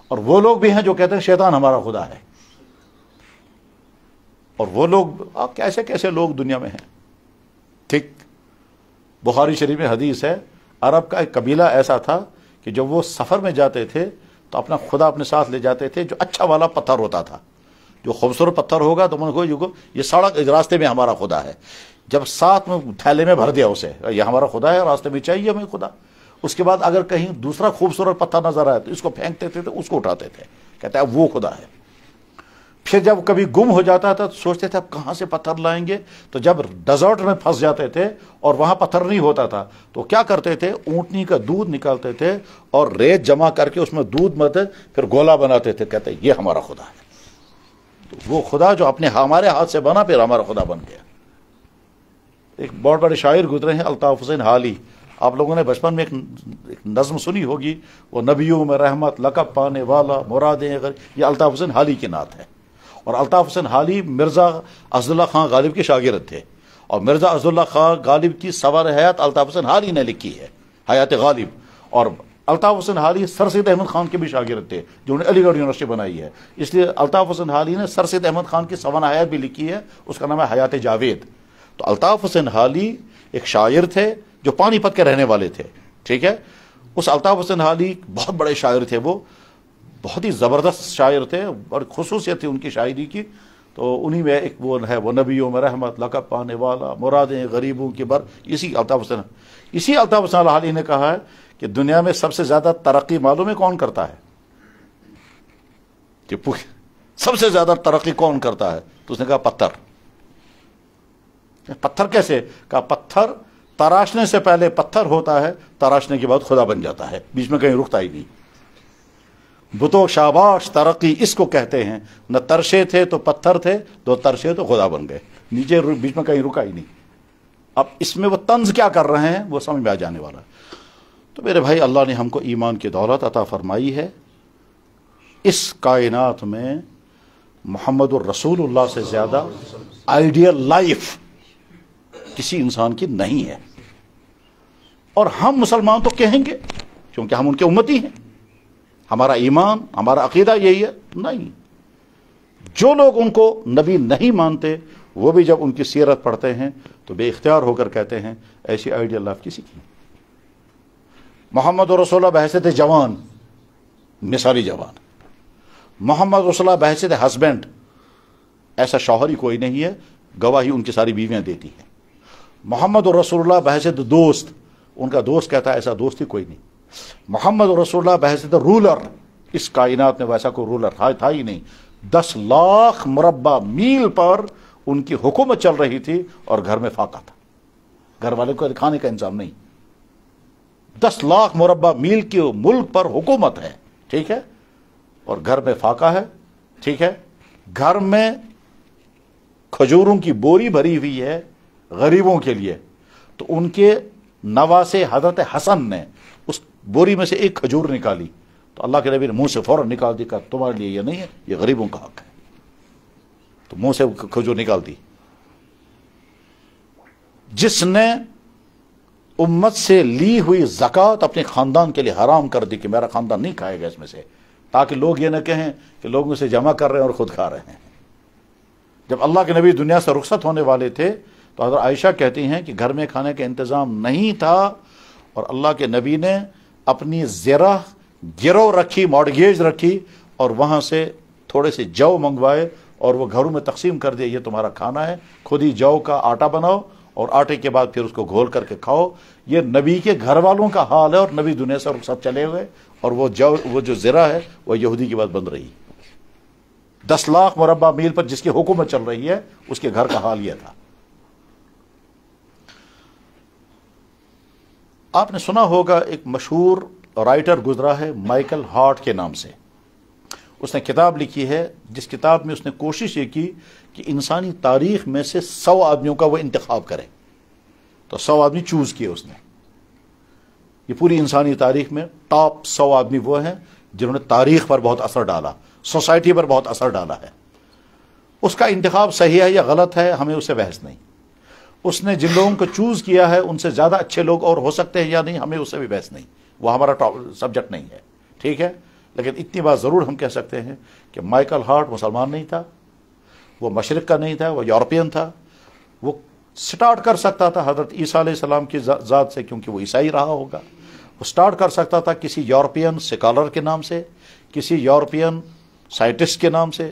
اور وہ لوگ بھی ہیں جو کہتے ہیں شیطان ہمارا خدا ہے، اور وہ لوگ کیسے کیسے لوگ دنیا میں ہیں. ٹھیک بخاری شریف میں حدیث ہے، عرب کا ایک قبیلہ ایسا تھا کہ جب وہ سفر میں جاتے تھے تو اپنا خدا اپنے ساتھ لے جاتے تھے، جو اچھا والا پتھر ہوتا تھا، جو خوبصورت پتھر ہوگا تو یہ سڑک راستے میں ہمارا خدا ہے، جب ساتھ میں تھیلے میں بھر دیا اسے، یہ ہمارا خدا ہے، راستے میں چاہیے ہمیں خدا. اس کے بعد اگر کہیں دوسرا خوبصورت پتھر نظر آئے تو اس کو پھینکتے تھے، تو اس کو اٹھاتے تھے، کہتے ہیں وہ خدا ہے. پھر جب کبھی گم ہو جاتا تھا تو سوچتے تھے اب کہاں سے پتھر لائیں گے، تو جب ڈیزرٹ میں پھنس جاتے تھے اور وہاں پتھر نہیں ہوتا تھا تو کیا کرتے تھے، اونٹنی کا دودھ نکالتے تھے اور ریت جمع کر کے اس میں دودھ متے پھر گولا بناتے تھے، کہتے ہیں یہ ہمارا خدا ہے. تو وہ خدا جو ہمارے ہاتھ سے بنا پھر ہمارا خدا بن گیا. ایک بہت بڑے شاعر گزرے ہیں الطاف حسین حالی، آپ لوگوں نے بچپن میں ایک نظم سنی ہوگی، وہ نبیوں میں رحمت لقب پانے والا مرادیں، یہ الطاف حسین حالی کی نعت ہے. اور الطاف حسین حالی مرزا اسداللہ خان غالب کے شاگرد تھے، اور مرزا اسداللہ خان غالب کی سوار حیات الطاف حسین حالی نے لکھی ہے، حیات غالب. اور الطاف حسین حالی سر سید احمد خان کے بھی شاگرد تھے جو نے علی گڑھ یونیورسٹی بنائی ہے، اس لیے الطاف حسین حالی نے سر سید احمد خان کی سوانح حیات بھی لکھی ہے، اس کا نام ہے حیات جاوید. تو الطاف حسین حالی ایک شاعر تھے جو پانی پت کے رہنے والے تھے. ٹھیک ہے، اس الطاف حسین حالی بہت بڑے شاعر تھے، وہ بہت ہی زبردست شاعر تھے اور خصوصیت تھی ان کی شاعری کی. تو انہی میں ایک وہ ہے، وہ نبیوں میں رحمت لقب پانے والا مرادیں غریبوں کی بر، اسی الطاف حسین حالی نے کہا ہے کہ دنیا میں سب سے زیادہ ترقی معلوم ہے کون کرتا ہے، کہ سب سے زیادہ ترقی کون کرتا ہے، تو اس نے کہا پتھر. پتھر کیسے؟ کہا پتھر تراشنے سے پہلے پتھر ہوتا ہے، تراشنے کے بعد خدا بن جاتا ہے، بیچ میں کہیں رکتا ہی نہیں. بتو شاباش ترقی اس کو کہتے ہیں، نہ ترشے تھے تو پتھر تھے، دو ترشے تو خدا بن گئے، نیچے بیچ میں کہیں رکا ہی نہیں. اب اس میں وہ طنز کیا کر رہے ہیں وہ سمجھ میں آ جانے والا ہے. تو میرے بھائی اللہ نے ہم کو ایمان کی دولت عطا فرمائی ہے. اس کائنات میں محمد الرسول اللہ سے زیادہ آئیڈیل لائف کسی انسان کی نہیں ہے. اور ہم مسلمان تو کہیں گے کیونکہ ہم ان کے امتی ہیں، ہمارا ایمان ہمارا عقیدہ یہی ہے. نہیں، جو لوگ ان کو نبی نہیں مانتے وہ بھی جب ان کی سیرت پڑھتے ہیں تو بے اختیار ہو کر کہتے ہیں ایسی آئیڈیل لائف کسی کی نہیں. محمد رسول اللہ بحیثیت جوان، مثالی جوان. محمد رسول اللہ بحیثیت ہسبینڈ، ایسا شوہر ہی کوئی نہیں ہے، گواہی ان کی ساری بیویاں دیتی ہیں. محمد رسول اللہ بحیثیت دوست، ان کا دوست کہتا ہے ایسا دوست ہی کوئی نہیں. محمد رسول اللہ بحیثیت رولر، اس کائنات میں ویسا کوئی رولر تھا ہی نہیں. 10 لاکھ مربع میل پر ان کی حکومت چل رہی تھی اور گھر میں فاقہ تھا، گھر والے کو کھانے کا انتظام نہیں. 10 لاکھ مربع میل کے ملک پر حکومت ہے، ٹھیک ہے، اور گھر میں فاقہ ہے. ٹھیک ہے، گھر میں کھجوروں کی بوری بھری ہوئی ہے غریبوں کے لیے، تو ان کے نواسے حضرت حسن نے اس بوری میں سے ایک کھجور نکالی تو اللہ کے نبی نے منہ سے فوراً نکال دی، کہ تمہارے لیے یہ نہیں ہے، یہ غریبوں کا حق ہے. تو منہ سے کھجور نکال دی. جس نے امت سے لی ہوئی زکوٰۃ اپنے خاندان کے لیے حرام کر دی کہ میرا خاندان نہیں کھائے گا اس میں سے، تاکہ لوگ یہ نہ کہیں کہ لوگ اسے جمع کر رہے ہیں اور خود کھا رہے ہیں. جب اللہ کے نبی دنیا سے رخصت ہونے والے تھے تو حضرت عائشہ کہتی ہیں کہ گھر میں کھانے کا انتظام نہیں تھا، اور اللہ کے نبی نے اپنی زرہ گرو رکھی، مارگیج رکھی، اور وہاں سے تھوڑے سے جو منگوائے اور وہ گھروں میں تقسیم کر دیا، یہ تمہارا کھانا ہے، خود ہی جو کا آٹا بناؤ اور آٹے کے بعد پھر اس کو گھول کر کے کھاؤ۔ یہ نبی کے گھر والوں کا حال ہے، اور نبی دنیا سے رخصت چلے ہوئے، اور وہ جو زرہ ہے وہ یہودی کی بات بن رہی۔ 10 لاکھ مربع میل پر جس کی حکومت چل رہی ہے اس کے گھر کا حال یہ تھا۔ آپ نے سنا ہوگا ایک مشہور رائٹر گزرا ہے مائیکل ہارٹ کے نام سے، اس نے کتاب لکھی ہے جس کتاب میں اس نے کوشش یہ کی کہ انسانی تاریخ میں سے 100 آدمیوں کا وہ انتخاب کرے، تو 100 آدمی چوز کیے اس نے۔ یہ پوری انسانی تاریخ میں ٹاپ 100 آدمی وہ ہیں جنہوں نے تاریخ پر بہت اثر ڈالا، سوسائٹی پر بہت اثر ڈالا ہے۔ اس کا انتخاب صحیح ہے یا غلط ہے ہمیں اس سے بحث نہیں، اس نے جن لوگوں کو چوز کیا ہے ان سے زیادہ اچھے لوگ اور ہو سکتے ہیں یا نہیں، ہمیں اس سے بھی بحث نہیں، وہ ہمارا سبجیکٹ نہیں ہے، ٹھیک ہے۔ لیکن اتنی بات ضرور ہم کہہ سکتے ہیں کہ مائیکل ہارٹ مسلمان نہیں تھا، وہ مشرق کا نہیں تھا، وہ یورپین تھا۔ وہ سٹارٹ کر سکتا تھا حضرت عیسیٰ علیہ السلام کی ذات سے، کیونکہ وہ عیسائی رہا ہوگا۔ وہ سٹارٹ کر سکتا تھا کسی یورپین سکالر کے نام سے، کسی یورپین سائنٹسٹ کے نام سے،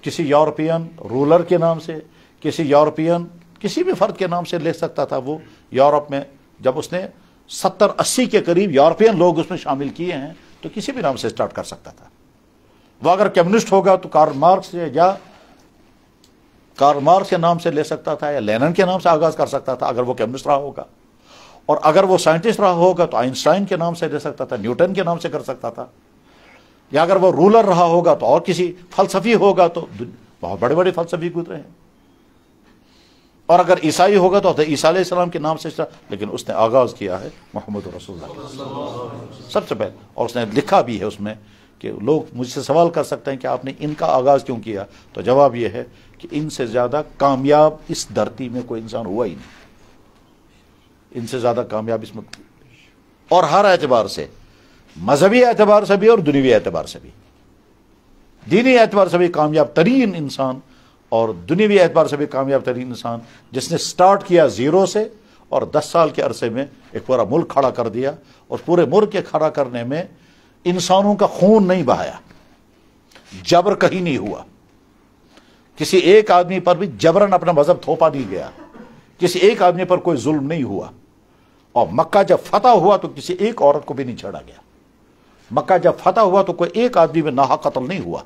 کسی یورپین رولر کے نام سے، کسی یورپین کسی بھی فرد کے نام سے لے سکتا تھا۔ وہ یورپ میں جب اس نے 70-80 کے قریب یورپین لوگ اس میں شامل کیے ہیں تو کسی بھی نام سے سٹارٹ کر سکتا تھا۔ وہ اگر کمیونسٹ ہوگا تو کارل مارکس کے نام سے لے سکتا تھا، یا لینن کے نام سے آغاز کر سکتا تھا اگر وہ کمیونسٹ رہا ہوگا، اور اگر وہ سائنٹسٹ رہا ہوگا تو آئنسٹائن کے نام سے لے سکتا تھا، نیوٹن کے نام سے کر سکتا تھا، یا اگر وہ رولر رہا ہوگا تو اور کسی فلسفی ہوگا، تو بہت بڑے بڑے فلسفی گزرے ہیں۔ اور اگر عیسائی ہوگا تو عیسیٰ علیہ السلام کے نام سے، لیکن اس نے آغاز کیا ہے محمد رسول اللہ سب سے پہلے، اور اس نے لکھا بھی ہے اس میں کہ لوگ مجھ سے سوال کر سکتے ہیں کہ آپ نے ان کا آغاز کیوں کیا، تو جواب یہ ہے کہ ان سے زیادہ کامیاب اس دھرتی میں کوئی انسان ہوا ہی نہیں، ان سے زیادہ کامیاب اس میں، اور ہر اعتبار سے، مذہبی اعتبار سے بھی اور دنیوی اعتبار سے بھی، دینی اعتبار سے بھی کامیاب ترین انسان اور دنیوی اعتبار سے بھی کامیاب ترین انسان، جس نے سٹارٹ کیا زیرو سے اور 10 سال کے عرصے میں ایک پورا ملک کھڑا کر دیا، اور پورے ملک کے کھڑا کرنے میں انسانوں کا خون نہیں بہایا، جبر کہیں نہیں ہوا، کسی ایک آدمی پر بھی جبرن اپنا مذہب تھوپا نہیں گیا، کسی ایک آدمی پر کوئی ظلم نہیں ہوا، اور مکہ جب فتح ہوا تو کسی ایک عورت کو بھی نہیں چھڑا گیا، مکہ جب فتح ہوا تو کوئی ایک آدمی میں ناحق قتل نہیں ہوا۔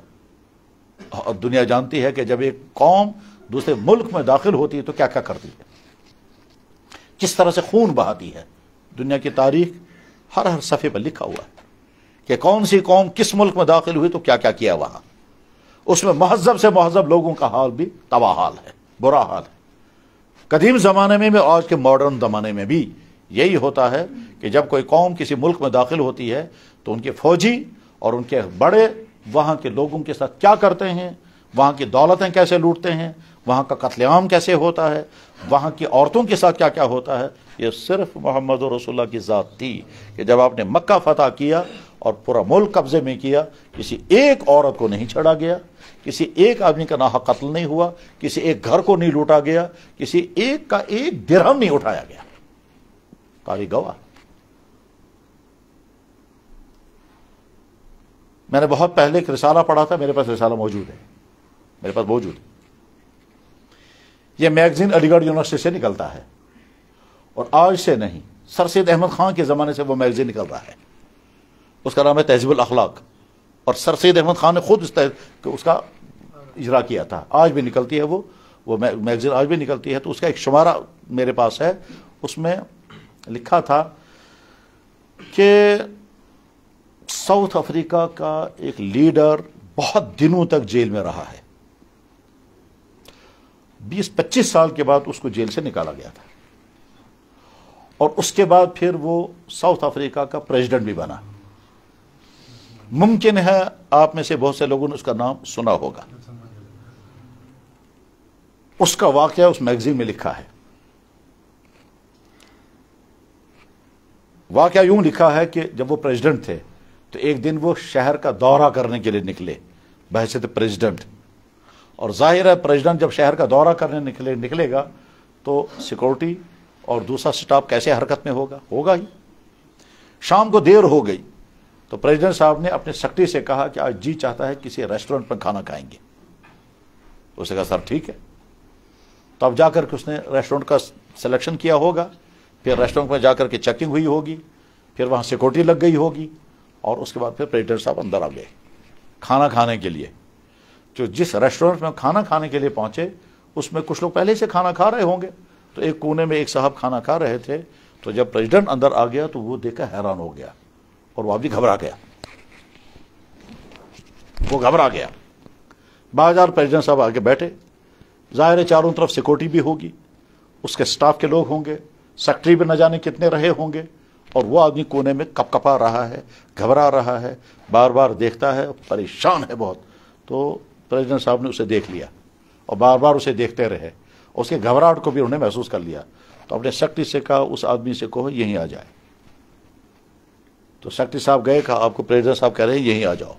اور دنیا جانتی ہے کہ جب ایک قوم دوسرے ملک میں داخل ہوتی ہے تو کیا کیا کرتی ہے، کس طرح سے خون بہاتی ہے۔ دنیا کی تاریخ ہر صفحے پر لکھا ہوا ہے کہ کون سی قوم کس ملک میں داخل ہوئی تو کیا کیا کیا وہاں، اس میں مہذب سے مہذب لوگوں کا حال بھی تباہ حال ہے، برا حال ہے۔ قدیم زمانے میں بھی آج کے ماڈرن زمانے میں بھی یہی ہوتا ہے کہ جب کوئی قوم کسی ملک میں داخل ہوتی ہے تو ان کے فوجی اور ان کے بڑے وہاں کے لوگوں کے ساتھ کیا کرتے ہیں، وہاں کی دولتیں کیسے لوٹتے ہیں، وہاں کا قتل عام کیسے ہوتا ہے، وہاں کی عورتوں کے ساتھ کیا کیا ہوتا ہے۔ یہ صرف محمد رسول اللہ کی ذات تھی کہ جب آپ نے مکہ فتح کیا اور پورا ملک قبضے میں کیا، کسی ایک عورت کو نہیں چھڑا گیا، کسی ایک آدمی کا ناحق قتل نہیں ہوا، کسی ایک گھر کو نہیں لوٹا گیا، کسی ایک کا ایک درہم نہیں اٹھایا گیا۔ تاریخ گواہ۔ میں نے بہت پہلے ایک رسالہ پڑھا تھا، میرے پاس رسالہ موجود ہے، میرے پاس موجود ہے۔ یہ میگزین علی گڑھ یونیورسٹی سے نکلتا ہے، اور آج سے نہیں، سر سید احمد خان کے زمانے سے وہ میگزین نکل رہا ہے، اس کا نام ہے تہذیب الاخلاق، اور سر سید احمد خان نے خود اس کا اجرا کیا تھا۔ آج بھی نکلتی ہے وہ میگزین آج بھی نکلتی ہے۔ تو اس کا ایک شمارہ میرے پاس ہے، اس میں لکھا تھا کہ ساؤتھ افریقہ کا ایک لیڈر بہت دنوں تک جیل میں رہا ہے، 20-25 سال کے بعد اس کو جیل سے نکالا گیا تھا، اور اس کے بعد پھر وہ ساؤتھ افریقہ کا پریزیڈنٹ بھی بنا۔ ممکن ہے آپ میں سے بہت سے لوگوں نے اس کا نام سنا ہوگا۔ اس کا واقعہ اس میگزین میں لکھا ہے۔ واقعہ یوں لکھا ہے کہ جب وہ پریزیڈنٹ تھے تو ایک دن وہ شہر کا دورہ کرنے کے لیے نکلے بحیثیت پریزیڈنٹ، اور ظاہر ہے پریزیڈنٹ جب شہر کا دورہ کرنے نکلے گا تو سیکورٹی اور دوسرا سٹاف کیسے حرکت میں ہوگا ہی۔ شام کو دیر ہو گئی تو پریزیڈنٹ صاحب نے اپنے سیکرٹری سے کہا کہ آج جی چاہتا ہے کسی ریسٹورنٹ میں کھانا کھائیں گے۔ اس نے کہا سر ٹھیک ہے. تو اب جا کر کے اس نے ریسٹورنٹ کا سلیکشن کیا ہوگا, پھر ریسٹورنٹ میں جا کر کے چیکنگ ہوئی ہوگی, پھر وہاں سیکورٹی لگ گئی ہوگی, اور اس کے بعد پھر پریزیڈنٹ صاحب اندر آ گئے کھانا کھانے کے لیے. جو جس ریسٹورنٹ میں کھانا کھانے کے لیے پہنچے اس میں کچھ لوگ پہلے سے کھانا کھا رہے ہوں گے, تو ایک کونے میں ایک صاحب کھانا کھا رہے تھے. تو جب پریزیڈنٹ اندر آ گیا تو وہ دیکھ کر حیران ہو گیا, اور وہ آدمی گھبرا گیا, وہ گھبرا گیا. بازار پریزیڈنٹ صاحب آگے بیٹھے, ظاہر ہے چاروں طرف سیکورٹی بھی ہوگی, اس کے سٹاف کے لوگ ہوں گے, سیکٹری بھی نہ جانے کتنے رہے ہوں گے, اور وہ آدمی کونے میں کپ کپا رہا ہے, گھبرا رہا ہے, بار بار دیکھتا ہے, پریشان ہے بہت. تو پریزیڈنٹ صاحب نے اسے دیکھ لیا اور بار بار اسے دیکھتے رہے, اس کے گھبراہٹ کو بھی انہوں نے محسوس کر لیا. تو اپنے سیکٹری سے کہا اس آدمی سے کہو یہیں آ جائے. تو سیکٹری صاحب گئے, کہا آپ کو پریزیڈنٹ صاحب کہہ رہے ہیں یہیں آ جاؤ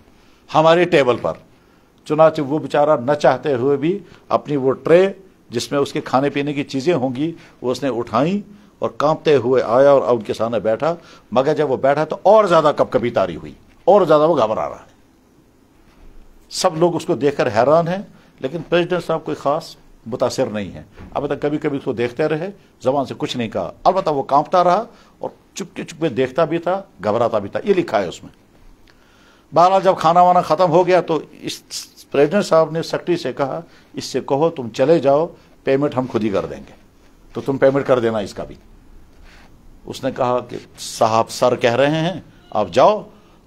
ہمارے ٹیبل پر. چنانچہ وہ بیچارہ نہ چاہتے ہوئے بھی اپنی وہ ٹرے جس میں اس کے کھانے پینے کی چیزیں ہوں گی وہ اس نے اٹھائیں اور کانپتے ہوئے آیا اور ان کے سامنے بیٹھا. مگر جب وہ بیٹھا تو اور زیادہ کپ کپی تاری ہوئی, اور زیادہ وہ گھبرا رہا ہے. سب لوگ اس کو دیکھ کر حیران ہیں, لیکن پریزیڈنٹ صاحب کوئی خاص متاثر نہیں ہے. اب تک کبھی کبھی اس کو دیکھتے رہے, زبان سے کچھ نہیں کہا, البتہ وہ کانپتا رہا اور چپکے چپکے دیکھتا بھی تھا, گھبراتا بھی تھا. یہ لکھا ہے اس میں. بہرحال جب کھانا وانا ختم ہو گیا تو اس پریزیڈنٹ صاحب نے سیکرٹری سے کہا اس سے کہو تم چلے جاؤ, پیمنٹ ہم خود ہی کر دیں گے, تو تم پیمنٹ کر دینا اس کا بھی. اس نے کہا کہ صاحب سر کہہ رہے ہیں آپ جاؤ,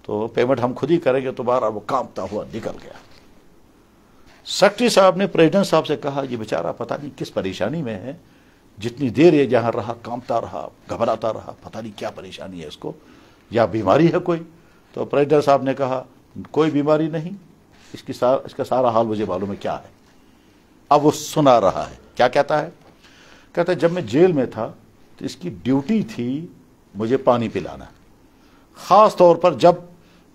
تو پیمنٹ ہم خود ہی کریں گے. تو بہرحال وہ کانپتا ہوا نکل گیا. سیکرٹری صاحب نے پریزیڈنٹ صاحب سے کہا یہ بیچارہ پتہ نہیں کس پریشانی میں ہے, جتنی دیر یہ جہاں رہا کانپتا رہا, گھبراتا رہا, پتہ نہیں کیا پریشانی ہے اس کو, یا بیماری ہے کوئی. تو پریزیڈنٹ صاحب نے کہا کوئی بیماری نہیں, اس کا سارا حال مجھے معلوم ہے کیا ہے. اب وہ سنا رہا ہے, کیا کہتا ہے, کہتا ہے جب میں جیل میں تھا تو اس کی ڈیوٹی تھی مجھے پانی پلانا, خاص طور پر جب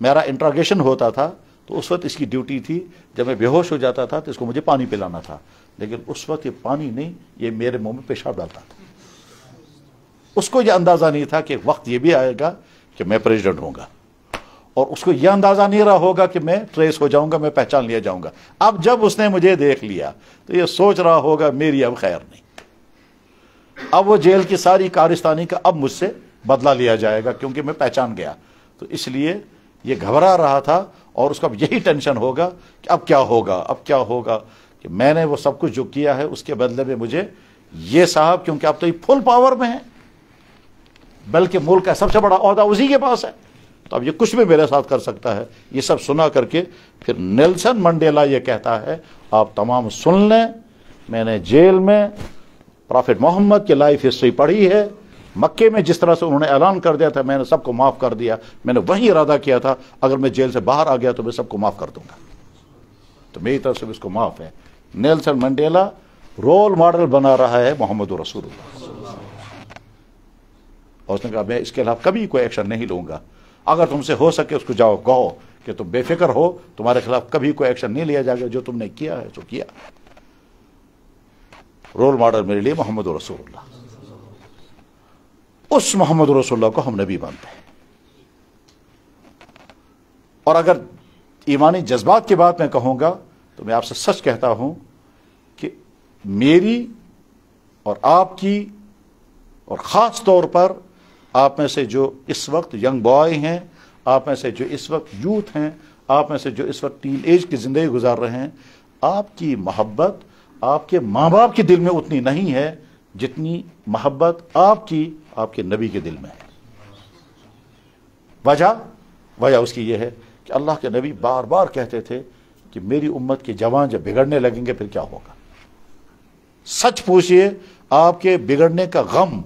میرا انٹراگیشن ہوتا تھا تو اس وقت اس کی ڈیوٹی تھی, جب میں بے ہوش ہو جاتا تھا تو اس کو مجھے پانی پلانا تھا, لیکن اس وقت یہ پانی نہیں, یہ میرے منہ میں پیشاب ڈالتا تھا. اس کو یہ اندازہ نہیں تھا کہ وقت یہ بھی آئے گا کہ میں پریزیڈنٹ ہوں گا, اور اس کو یہ اندازہ نہیں رہا ہوگا کہ میں ٹریس ہو جاؤں گا, میں پہچان لیا جاؤں گا. اب جب اس نے مجھے دیکھ لیا تو یہ سوچ رہا ہوگا میری اب خیر نہیں, اب وہ جیل کی ساری کارستانی کا اب مجھ سے بدلہ لیا جائے گا کیونکہ میں پہچان گیا. تو اس لیے یہ گھبرا رہا تھا, اور اس کو اب یہی ٹینشن ہوگا کہ اب کیا ہوگا, اب کیا ہوگا, کہ میں نے وہ سب کچھ جو کیا ہے اس کے بدلے میں مجھے یہ صاحب, کیونکہ اب تو یہ فل پاور میں ہے, بلکہ ملک کا سب سے بڑا عہدہ اسی کے پاس ہے, تو اب یہ کچھ بھی میرے ساتھ کر سکتا ہے. یہ سب سنا کر کے پھر نیلسن منڈیلا یہ کہتا ہے آپ تمام سن لیں, میں نے جیل میں پرافٹ محمد کی لائف ہسٹری پڑھی ہے. مکے میں جس طرح سے انہوں نے اعلان کر دیا تھا میں نے سب کو معاف کر دیا, میں نے وہی ارادہ کیا تھا اگر میں جیل سے باہر آ گیا تو میں سب کو معاف کر دوں گا, تو میری طرف سے اس کو معاف ہے. نیلسن منڈیلا رول ماڈل بنا رہا ہے محمد رسول اللہ, اور اس نے کہا میں اس کے خلاف کبھی کوئی ایکشن نہیں لوں گا. اگر تم سے ہو سکے اس کو جاؤ کہو کہ تم بے فکر ہو, تمہارے خلاف کبھی کوئی ایکشن نہیں لیا جائے گا, جو تم نے کیا ہے سو کیا. رول ماڈل میرے لیے محمد رسول اللہ, اس محمد رسول اللہ کو ہم نبی مانتے ہیں. اور اگر ایمانی جذبات کی بات میں کہوں گا تو میں آپ سے سچ کہتا ہوں کہ میری اور آپ کی, اور خاص طور پر آپ میں سے جو اس وقت ینگ بوائے ہیں, آپ میں سے جو اس وقت یوتھ ہیں, آپ میں سے جو اس وقت ٹین ایج کی زندگی گزار رہے ہیں, آپ کی محبت آپ کے ماں باپ کے دل میں اتنی نہیں ہے جتنی محبت آپ کے نبی کے دل میں ہے. وجہ اس کی یہ ہے کہ اللہ کے نبی بار بار کہتے تھے کہ میری امت کے جوان جب بگڑنے لگیں گے پھر کیا ہوگا. سچ پوچھئے, آپ کے بگڑنے کا غم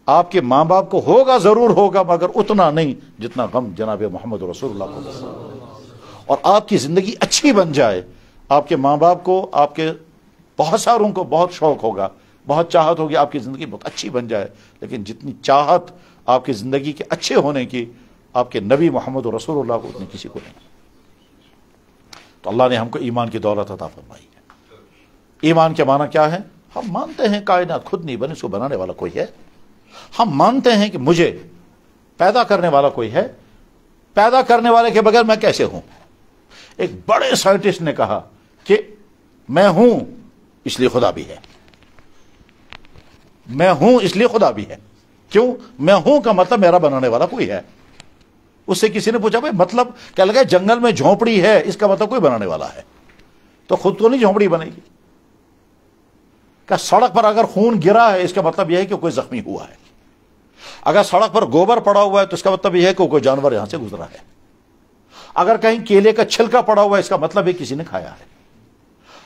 آپ کے ماں باپ کو ہوگا, ضرور ہوگا, مگر اتنا نہیں جتنا غم جناب محمد رسول اللہ کو. اور آپ کی زندگی اچھی بن جائے, آپ کے ماں باپ کو, آپ کے بہت ساروں کو بہت شوق ہوگا, بہت چاہت ہوگی آپ کی زندگی بہت اچھی بن جائے, لیکن جتنی چاہت آپ کی زندگی کے اچھے ہونے کی آپ کے نبی محمد رسول اللہ کو اتنی کسی کو نہیں. تو اللہ نے ہم کو ایمان کی دولت عطا فرمائی ہے. ایمان کے معنی کیا ہے؟ ہم مانتے ہیں کائنات خود نہیں بنی, اس کو بنانے والا کوئی ہے. ہم مانتے ہیں کہ مجھے پیدا کرنے والا کوئی ہے, پیدا کرنے والے کے بغیر میں کیسے ہوں. ایک بڑے سائنٹسٹ نے کہا کہ میں ہوں اس لیے خدا بھی ہے، میں ہوں اس لیے خدا بھی ہے۔ کیوں؟ میں ہوں کا مطلب میرا بنانے والا کوئی ہے۔ اس سے کسی نے پوچھا بھائی مطلب کیا لگا جنگل میں جھونپڑی ہے، اس کا مطلب کوئی بنانے والا ہے، تو خود تو نہیں جھونپڑی بنے گی۔ کہ سڑک پر اگر خون گرا ہے اس کا مطلب یہ ہے کہ کوئی زخمی ہوا ہے، اگر سڑک پر گوبر پڑا ہوا ہے تو اس کا مطلب یہ ہے کہ کوئی جانور یہاں سے گزرا ہے، اگر کہیں کیلے کا چھلکا پڑا ہوا ہے اس کا مطلب ہے کسی نے کھایا ہے،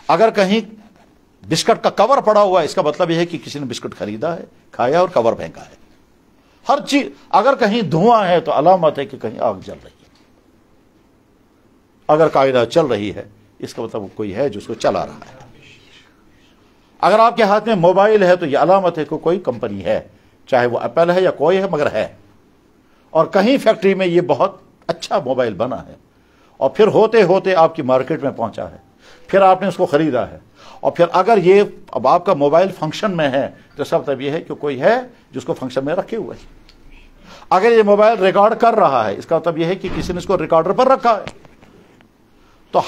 اگر کہیں بسکٹ کا کور پڑا ہوا ہے اس کا مطلب یہ ہے کہ کسی نے بسکٹ خریدا ہے، کھایا اور کور پھینکا ہے۔ ہر چیز، اگر کہیں دھواں ہے تو علامت ہے کہ کہیں آگ جل رہی ہے، اگر کائنات چل رہی ہے اس کا مطلب کوئی ہے جو اس کو چلا رہا ہے۔ اگر آپ کے ہاتھ میں موبائل ہے تو یہ علامت ہے کہ کوئی کمپنی ہے، چاہے وہ ایپل ہے یا کوئی ہے مگر ہے، اور کہیں فیکٹری میں یہ بہت اچھا موبائل بنا ہے اور پھر ہوتے ہوتے آپ کی مارکیٹ میں پہنچا ہے، پھر آپ نے اس کو خریدا ہے، اور پھر اگر یہ اب آپ کا موبائل فنکشن میں ہے تو اس کا مطلب یہ ہے کہ کوئی ہے جس کو فنکشن میں رکھے ہوئے ہے۔ اگر یہ موبائل ریکارڈ کر رہا ہے اس کا مطلب یہ ہے کہ کسی نے اس کو ریکارڈر پر رکھا ہے۔ تو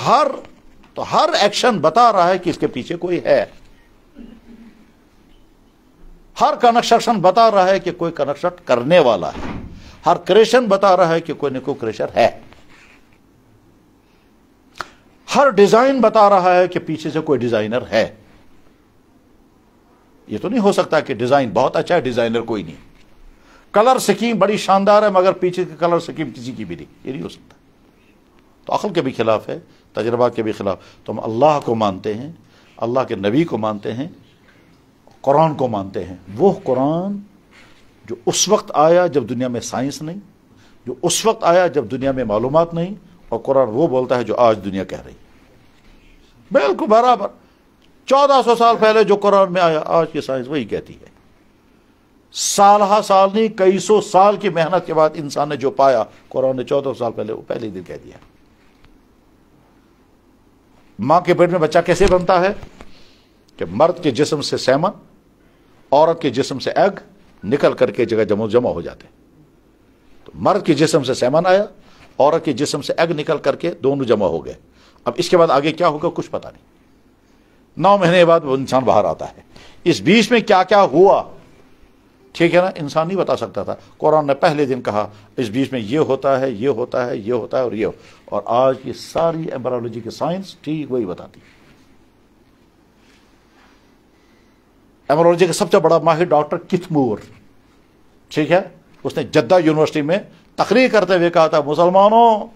ہر ایکشن بتا رہا ہے کہ اس کے پیچھے کوئی ہے، ہر کنسٹرکشن بتا رہا ہے کہ کوئی کنسٹرکٹ کرنے والا ہے، ہر کریشن بتا رہا ہے کہ کوئی نہ کوئی کریشر ہے، ہر ڈیزائن بتا رہا ہے کہ پیچھے سے کوئی ڈیزائنر ہے۔ یہ تو نہیں ہو سکتا کہ ڈیزائن بہت اچھا ہے ڈیزائنر کوئی نہیں، کلر سکیم بڑی شاندار ہے مگر پیچھے کی کلر سکیم کسی کی بھی نہیں، یہ نہیں ہو سکتا۔ تو عقل کے بھی خلاف ہے، تجربات کے بھی خلاف۔ تو ہم اللہ کو مانتے ہیں، اللہ کے نبی کو مانتے ہیں، قرآن کو مانتے ہیں، وہ قرآن جو اس وقت آیا جب دنیا میں سائنس نہیں، جو اس وقت آیا جب دنیا میں معلومات نہیں، اور قرآن وہ بولتا ہے جو آج دنیا کہہ رہی ہے، بالکل برابر۔ 1400 سال پہلے جو قرآن میں آیا آج کی سائنس وہی کہتی ہے۔ سال ہا سال نہیں، کئی سو سال کی محنت کے بعد انسان نے جو پایا قرآن نے 1400 سال پہلے وہ پہلے ہی دن کہہ دیا۔ ماں کے پیٹ میں بچہ کیسے بنتا ہے؟ کہ مرد کے جسم سے سیمن، عورت کے جسم سے ایگ نکل کر کے جگہ جمع ہو جاتے۔ تو مرد کے جسم سے سیمن آیا، عورت کے جسم سے ایگ نکل کر کے دونوں جمع ہو گئے۔ اب اس کے بعد آگے کیا ہوگا کچھ پتا نہیں۔ 9 مہینے بعد وہ انسان باہر آتا ہے۔ اس بیچ میں کیا کیا ہوا ٹھیک ہے نا، انسان نہیں بتا سکتا تھا۔ قرآن نے پہلے دن کہا اس بیچ میں یہ ہوتا ہے، یہ ہوتا ہے، یہ ہوتا ہے اور یہ، اور آج کی ساری ایمبرولوجی کی سائنس ٹھیک وہی بتاتی ہے۔ ایمبرولوجی کا سب سے بڑا ماہر ڈاکٹر کتمور، ٹھیک ہے، اس نے جدہ یونیورسٹی میں تقریر کرتے ہوئے کہا تھا مسلمانوں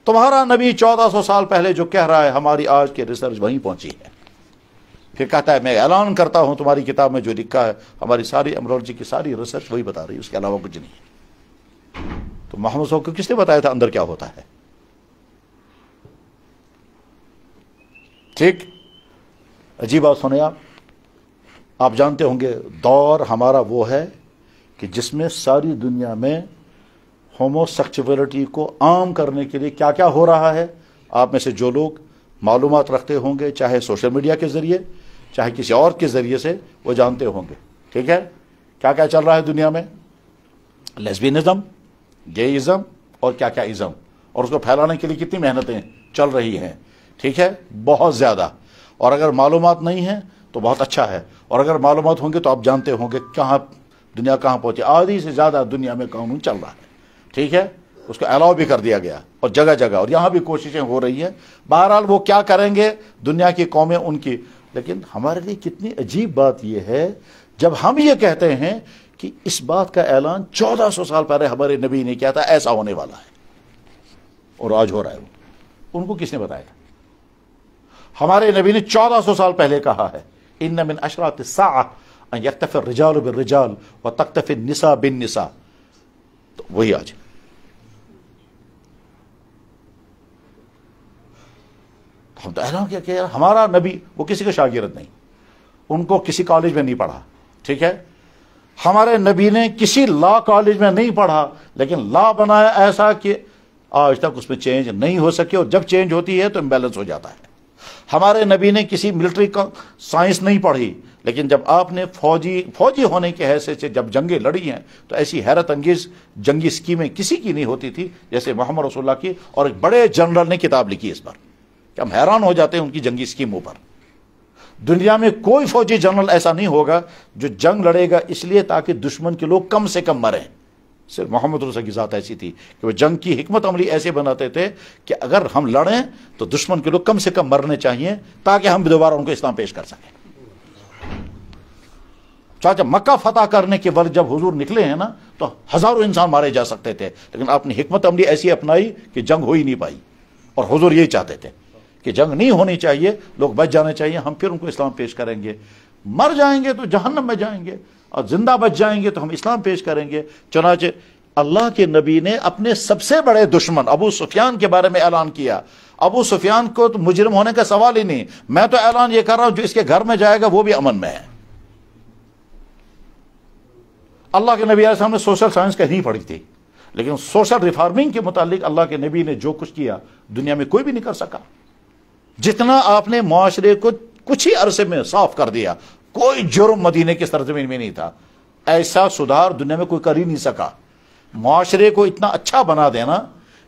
تمہارا نبی 1400 سال پہلے جو کہہ رہا ہے ہماری آج کی ریسرچ وہیں پہنچی ہے۔ پھر کہتا ہے میں اعلان کرتا ہوں تمہاری کتاب میں جو لکھا ہے ہماری ساری ایمبرولوجی کی ساری ریسرچ وہی بتا رہی ہے، اس کے علاوہ کچھ نہیں۔ تو محمد صلی اللہ علیہ وسلم کو کس نے بتایا تھا اندر کیا ہوتا ہے؟ ٹھیک، عجیب بات سنیں آپ جانتے ہوں گے دور ہمارا وہ ہے کہ جس میں ساری دنیا میں ہومو سیکچولیٹی کو عام کرنے کے لیے کیا کیا ہو رہا ہے۔ آپ میں سے جو لوگ معلومات رکھتے ہوں گے چاہے سوشل میڈیا کے ذریعے چاہے کسی اور کے ذریعے سے وہ جانتے ہوں گے، ٹھیک ہے، کیا کیا چل رہا ہے دنیا میں، لیسبینزم، گےازم اور کیا کیا ازم، اور اس کو پھیلانے کے لیے کتنی محنتیں چل رہی ہیں، ٹھیک ہے، بہت زیادہ۔ اور اگر معلومات نہیں ہیں تو بہت اچھا ہے، اور اگر معلومات ہوں گے تو آپ جانتے ہوں گے کہاں دنیا کہاں پہنچی۔ آدھی سے زیادہ دنیا میں قانون چل رہا ہے، ٹھیک ہے، اس کو الاؤ بھی کر دیا گیا اور جگہ جگہ، اور یہاں بھی کوششیں ہو رہی ہیں۔ بہرحال وہ کیا کریں گے دنیا کی قومیں ان کی، لیکن ہمارے لیے کتنی عجیب بات یہ ہے جب ہم یہ کہتے ہیں کہ اس بات کا اعلان 1400 سال پہلے ہمارے نبی نے کیا تھا ایسا ہونے والا ہے، اور آج ہو رہا ہے۔ ان کو کس نے بتایا؟ ہمارے نبی نے 1400 سال پہلے کہا ہے ان من اشراط الساعہ ان یکتفی الرجال بالرجال وتکتفی النساء بالنساء، تو وہی آج ہم تو اعلان کیا کہ ہمارا نبی، وہ کسی کا شاگرد نہیں، ان کو کسی کالج میں نہیں پڑھا، ٹھیک ہے، ہمارے نبی نے کسی لا کالج میں نہیں پڑھا، لیکن لا بنایا ایسا کہ آج تک اس میں چینج نہیں ہو سکے، اور جب چینج ہوتی ہے تو امبیلنس ہو جاتا ہے۔ ہمارے نبی نے کسی ملٹری کا سائنس نہیں پڑھی، لیکن جب آپ نے فوجی ہونے کی حیثیت سے جب جنگیں لڑی ہیں تو ایسی حیرت انگیز جنگی اسکیمیں کسی کی نہیں ہوتی تھی جیسے محمد رسول اللہ کی، اور ایک بڑے جنرل نے کتاب لکھی اس پر کہ ہم حیران ہو جاتے ہیں ان کی جنگی اسکیموں پر۔ دنیا میں کوئی فوجی جنرل ایسا نہیں ہوگا جو جنگ لڑے گا اس لیے تاکہ دشمن کے لوگ کم سے کم مریں۔ صرف محمد رسول کی ذات ایسی تھی کہ وہ جنگ کی حکمت عملی ایسے بناتے تھے کہ اگر ہم لڑیں تو دشمن کے لوگ کم سے کم مرنے چاہیے تاکہ ہم دوبارہ ان کو اسلام پیش کر سکیں۔ چاچا مکہ فتح کرنے کے وقت جب حضور نکلے ہیں نا تو ہزاروں انسان مارے جا سکتے تھے، لیکن آپ نے حکمت عملی ایسی اپنائی کہ جنگ ہو ہی نہیں پائی، اور حضور یہی چاہتے تھے کہ جنگ نہیں ہونی چاہیے، لوگ بچ جانے چاہیے، ہم پھر ان کو اسلام پیش کریں گے۔ مر جائیں گے تو جہنم میں جائیں گے، اور زندہ بچ جائیں گے تو ہم اسلام پیش کریں گے۔ چنانچہ اللہ کے نبی نے اپنے سب سے بڑے دشمن ابو سفیان کے بارے میں اعلان کیا۔ ابو سفیان کو تو مجرم ہونے کا سوال ہی نہیں، میں تو اعلان یہ کر رہا ہوں جو اس کے گھر میں جائے گا وہ بھی امن میں ہے۔ اللہ کے نبی علیہ السلام نے سوشل سائنس کہیں پڑھی تھی، لیکن سوشل ریفارمنگ کے متعلق اللہ کے نبی نے جو کچھ کیا دنیا میں کوئی بھی نہیں کر سکا۔ جتنا آپ نے معاشرے کو کچھ ہی عرصے میں صاف کر دیا، کوئی جرم مدینے کی سرزمین میں نہیں تھا، ایسا سدھار دنیا میں کوئی کر ہی نہیں سکا۔ معاشرے کو اتنا اچھا بنا دینا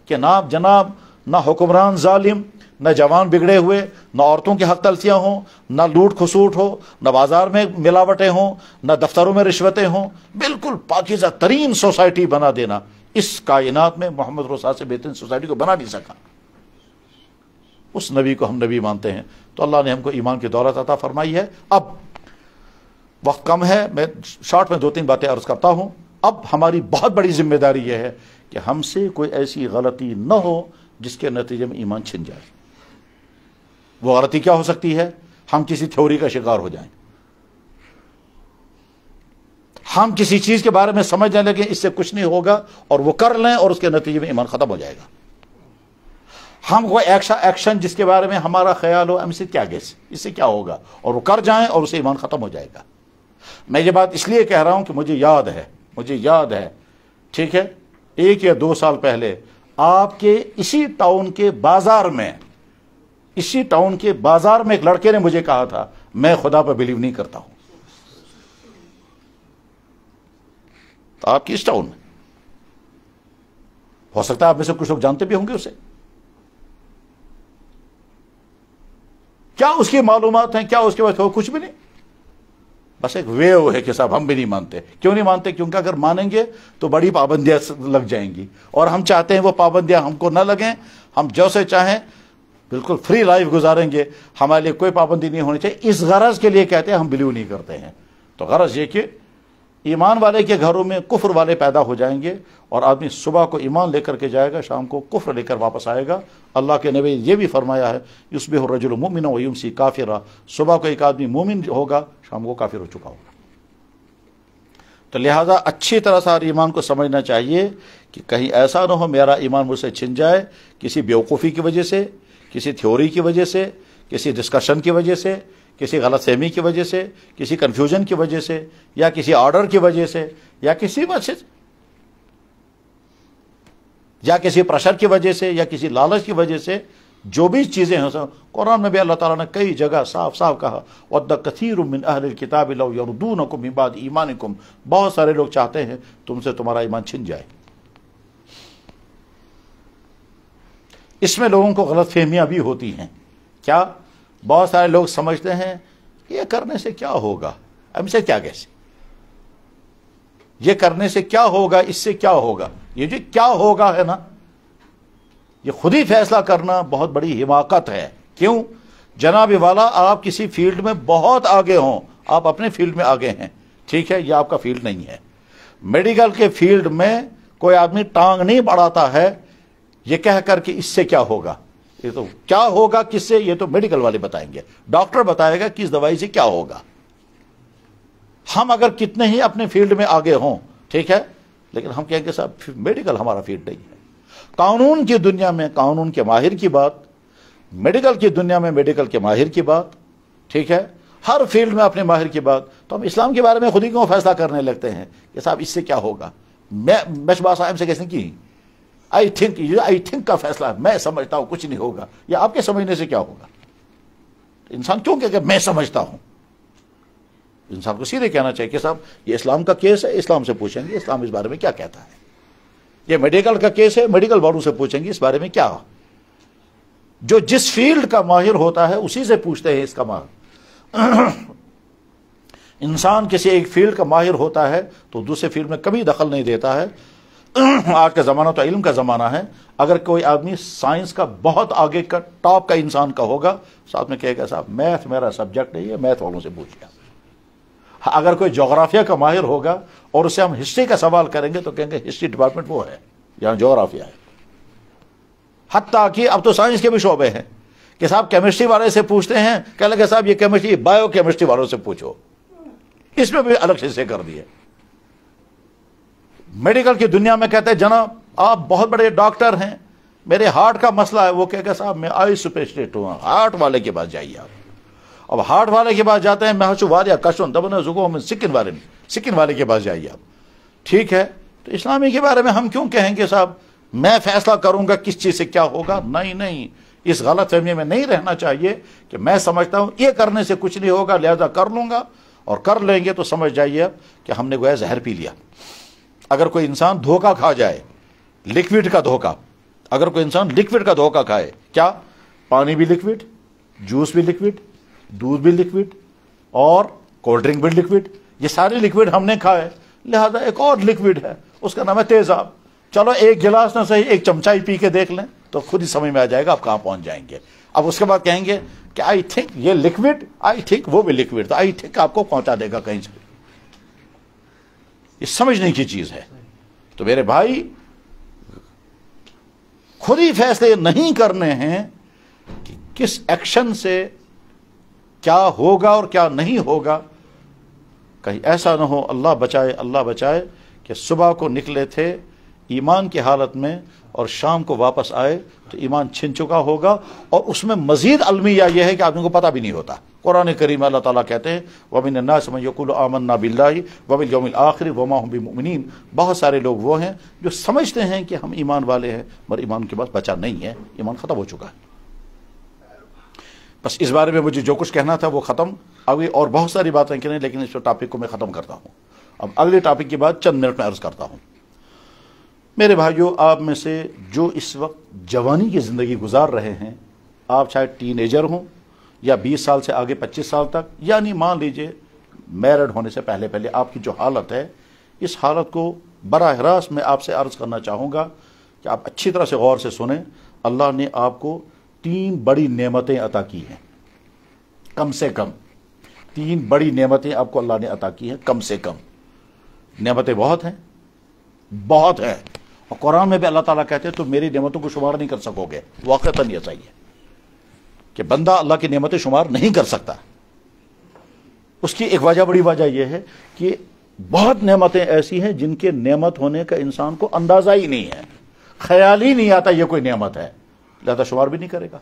کہ نہ جناب نہ حکمران ظالم، نہ جوان بگڑے ہوئے، نہ عورتوں کی حق تلفیاں ہوں، نہ لوٹ کھسوٹ ہو، نہ بازار میں ملاوٹیں ہوں، نہ دفتروں میں رشوتیں ہوں، بالکل پاکیزہ ترین سوسائٹی بنا دینا، اس کائنات میں محمد رسول اللہ سے بہترین سوسائٹی کو بنا نہیں سکا۔ اس نبی کو ہم نبی مانتے ہیں، تو اللہ نے ہم کو ایمان کی دولت عطا فرمائی ہے۔ اب وقت کم ہے، میں شارٹ میں 2-3 باتیں عرض کرتا ہوں۔ اب ہماری بہت بڑی ذمہ داری یہ ہے کہ ہم سے کوئی ایسی غلطی نہ ہو جس کے نتیجے میں ایمان چھن جائے۔ وہ غلطی کیا ہو سکتی ہے؟ ہم کسی تھیوری کا شکار ہو جائیں، ہم کسی چیز کے بارے میں سمجھنے لگیں اس سے کچھ نہیں ہوگا اور وہ کر لیں اور اس کے نتیجے میں ایمان ختم ہو جائے گا۔ ہم کوئی ایکشن جس کے بارے میں ہمارا خیال ہو ہم سے کیا گیس اس سے کیا ہوگا اور وہ کر جائیں اور اسے ایمان ختم ہو جائے گا۔ میں یہ بات اس لیے کہہ رہا ہوں کہ مجھے یاد ہے ٹھیک ہے 1 یا 2 سال پہلے آپ کے اسی ٹاؤن کے بازار میں ایک لڑکے نے مجھے کہا تھا میں خدا پر بلیو نہیں کرتا ہوں۔ تو آپ کی اس ٹاؤن میں ہو سکتا ہے آپ میں سے کچھ لوگ جانتے بھی ہوں گے اسے، کیا اس کی معلومات ہیں، کیا اس کے بعد کچھ بھی نہیں، بس ایک ویو ہے کہ صاحب ہم بھی نہیں مانتے۔ کیوں نہیں مانتے؟ کیونکہ اگر مانیں گے تو بڑی پابندیاں لگ جائیں گی، اور ہم چاہتے ہیں وہ پابندیاں ہم کو نہ لگیں، ہم جو سے چاہیں بالکل فری لائف گزاریں گے، ہمارے لیے کوئی پابندی نہیں ہونی چاہیے۔ اس غرض کے لیے کہتے ہیں ہم بلیو نہیں کرتے ہیں۔ تو غرض یہ کہ ایمان والے کے گھروں میں کفر والے پیدا ہو جائیں گے، اور آدمی صبح کو ایمان لے کر کے جائے گا، شام کو کفر لے کر واپس آئے گا۔ اللہ کے نبی یہ بھی فرمایا ہے یصبح الرجل مؤمنا ویمسی کافرا، صبح کو ایک آدمی مومن ہوگا، شام کو کافر ہو چکا ہوگا۔ تو لہٰذا اچھی طرح سے ایمان کو سمجھنا چاہیے کہ کہیں ایسا نہ ہو میرا ایمان مجھ سے چھن جائے کسی بیوقوفی کی وجہ سے، کسی تھیوری کی وجہ سے، کسی ڈسکشن کی وجہ سے، کسی غلط فہمی کی وجہ سے، کسی کنفیوژن کی وجہ سے، یا کسی آرڈر کی وجہ سے، یا کسی وجہ سے، یا کسی پریشر کی وجہ سے، یا کسی لالچ کی وجہ سے، جو بھی چیزیں ہیں۔ قرآن میں بھی اللہ تعالیٰ نے کئی جگہ صاف کہا وَدَّ كَثِيرٌ مِّنْ أَهْلِ الْكِتَابِ لَوْ يَرُدُّونَكُم مِّن بَعْدِ إِيمَانِكُمْ، بہت سارے لوگ چاہتے ہیں تم سے تمہارا ایمان چھن جائے۔ اس میں لوگوں کو غلط فہمیاں بھی ہوتی ہیں۔ کیا؟ بہت سارے لوگ سمجھتے ہیں یہ کرنے سے کیا ہوگا، ہم سے کیا کیسے، یہ کرنے سے کیا ہوگا، اس سے کیا ہوگا۔ یہ جو کیا ہوگا ہے نا، یہ خود ہی فیصلہ کرنا بہت بڑی حماقت ہے۔ کیوں؟ جناب والا آپ کسی فیلڈ میں بہت آگے ہوں، آپ اپنے فیلڈ میں آگے ہیں، ٹھیک ہے، یہ آپ کا فیلڈ نہیں ہے۔ میڈیکل کے فیلڈ میں کوئی آدمی ٹانگ نہیں بڑھاتا ہے یہ کہہ کر کہ اس سے کیا ہوگا، یہ تو کیا ہوگا کس سے، یہ تو میڈیکل والے بتائیں گے، ڈاکٹر بتائے گا کس دوائی سے کیا ہوگا۔ ہم اگر کتنے ہی اپنے فیلڈ میں آگے ہوں، ٹھیک ہے، لیکن ہم کہیں گے صاحب میڈیکل ہمارا فیلڈ نہیں ہے۔ قانون کی دنیا میں قانون کے ماہر کی بات، میڈیکل کی دنیا میں میڈیکل کے ماہر کی بات، ٹھیک ہے، ہر فیلڈ میں اپنے ماہر کی بات۔ تو ہم اسلام کے بارے میں خود ہی کیوں فیصلہ کرنے لگتے ہیں کہ صاحب اس سے کیا ہوگا، میں بات صاحب سے کیسے کی آئی تھنک کا فیصلہ میں سمجھتا ہوں کچھ نہیں ہوگا، یا آپ کے سمجھنے سے کیا ہوگا۔ انسان کیوں کہ میں سمجھتا ہوں، انسان کو سیدھے کہنا چاہیے کہ صاحب یہ اسلام کا کیس ہے، اسلام سے پوچھیں گے اسلام اس بارے میں کیا کہتا ہے۔ یہ میڈیکل کا کیس ہے، میڈیکل والوں سے پوچھیں گے اس بارے میں کیا جو جس فیلڈ کا ماہر ہوتا ہے اسی سے پوچھتے ہیں اس کا ماہر. انسان کسی ایک فیلڈ کا ماہر ہوتا ہے تو دوسرے فیلڈ میں کبھی دخل نہیں دیتا ہے. آج کا زمانہ تو علم کا زمانہ ہے. اگر کوئی آدمی سائنس کا بہت آگے کا ٹاپ کا انسان کا ہوگا, ساتھ میں کہے گا صاحب میتھ میرا سبجیکٹ نہیں ہے, میتھ والوں سے پوچھیے. اگر کوئی جغرافیہ کا ماہر ہوگا اور اسے ہم ہسٹری کا سوال کریں گے تو کہیں گے ہسٹری ڈپارٹمنٹ وہ ہے, یہاں جغرافیہ ہے. حتیٰ کہ اب تو سائنس کے بھی شعبے ہیں کہ صاحب کیمسٹری والے سے پوچھتے ہیں, کہنے لگے صاحب یہ کیمسٹری, بایو کیمسٹری والوں سے پوچھو. اس میں بھی الگ حصے کر دیے. میڈیکل کی دنیا میں کہتے ہیں جناب آپ بہت بڑے ڈاکٹر ہیں, میرے ہارٹ کا مسئلہ ہے. وہ کہے گا صاحب میں آئی اسپیشلسٹ ہوں, ہارٹ والے کے پاس جائیے آپ. اب ہارٹ والے کے پاس جاتے ہیں, میں واریا کشن دبن زگو سکن والے کے پاس جائیے آپ. ٹھیک ہے, تو اسلامی کے بارے میں ہم کیوں کہیں گے صاحب میں فیصلہ کروں گا کس چیز سے کیا ہوگا؟ نہیں, اس غلط فہمی میں نہیں رہنا چاہیے کہ میں سمجھتا ہوں یہ کرنے سے کچھ نہیں ہوگا لہذا کر لوں گا, اور کر لیں گے تو سمجھ جائیے کہ ہم نے گویا زہر پی لیا. اگر کوئی انسان دھوکہ کھا جائے, لکوڈ کا دھوکہ, اگر کوئی انسان لکوڈ کا دھوکہ کھائے, کیا پانی بھی لکوڈ, جوس بھی لکوڈ, دودھ بھی لکوڈ اور کولڈ ڈرنک بھی لکوڈ, یہ سارے لکوڈ ہم نے کھائے, لہذا ایک اور لکوڈ ہے اس کا نام ہے تیزاب. چلو ایک گلاس نہ صحیح ایک چمچہ ہی پی کے دیکھ لیں تو خود ہی سمجھ میں آ جائے گا آپ کہاں پہنچ جائیں گے. اب اس کے بعد کہیں گے کہ آئی تھنک یہ لکوڈ, آئی تھنک وہ بھی لکوڈ, تو آئی تھنک آپ کو پہنچا دے گا کہیں سے. یہ سمجھنے کی چیز ہے. تو میرے بھائی خود ہی فیصلے نہیں کرنے ہیں کہ کس ایکشن سے کیا ہوگا اور کیا نہیں ہوگا. کہیں ایسا نہ ہو, اللہ بچائے کہ صبح کو نکلے تھے ایمان کی حالت میں اور شام کو واپس آئے تو ایمان چھن چکا ہوگا. اور اس میں مزید المیہ یہ ہے کہ آدمی کو پتہ بھی نہیں ہوتا. قرآن کریم اللہ تعالیٰ کہتے ہیں وَمِنَ النَّاسِ مَن يَقُولُ آمَنَّا بِاللَّهِ وَبِالْيَوْمِ الْآخِرِ وَمَا هُمْ بِمُؤْمِنِينَ. بہت سارے لوگ وہ ہیں جو سمجھتے ہیں کہ ہم ایمان والے ہیں مگر ایمان کے پاس بچا نہیں ہے, ایمان ختم ہو چکا ہے. بس اس بارے میں مجھے جو کچھ کہنا تھا وہ ختم. ابھی اور بہت ساری باتیں کریں لیکن اس ٹاپک کو میں ختم کرتا ہوں. اب اگلے ٹاپک کے بعد چند منٹ میں عرض کرتا ہوں. میرے بھائیو, آپ میں سے جو اس وقت جوانی کی زندگی گزار رہے ہیں, آپ چاہے ٹین ایجر ہوں یا 20 سال سے آگے 25 سال تک, یعنی مان لیجئے میرڈ ہونے سے پہلے آپ کی جو حالت ہے, اس حالت کو براہ راست میں آپ سے عرض کرنا چاہوں گا کہ آپ اچھی طرح سے غور سے سنیں. اللہ نے آپ کو 3 بڑی نعمتیں عطا کی ہیں, کم سے کم 3 بڑی نعمتیں آپ کو اللہ نے عطا کی ہیں, کم سے کم. نعمتیں بہت ہیں, اور قرآن میں بھی اللہ تعالیٰ کہتے ہیں تو میری نعمتوں کو شمار نہیں کر سکو گے. واقعتاً یہ صحیح ہے کہ بندہ اللہ کی نعمتیں شمار نہیں کر سکتا. اس کی ایک بڑی وجہ یہ ہے کہ بہت نعمتیں ایسی ہیں جن کے نعمت ہونے کا انسان کو اندازہ ہی نہیں ہے, خیال ہی نہیں آتا یہ کوئی نعمت ہے, لہذا شمار بھی نہیں کرے گا.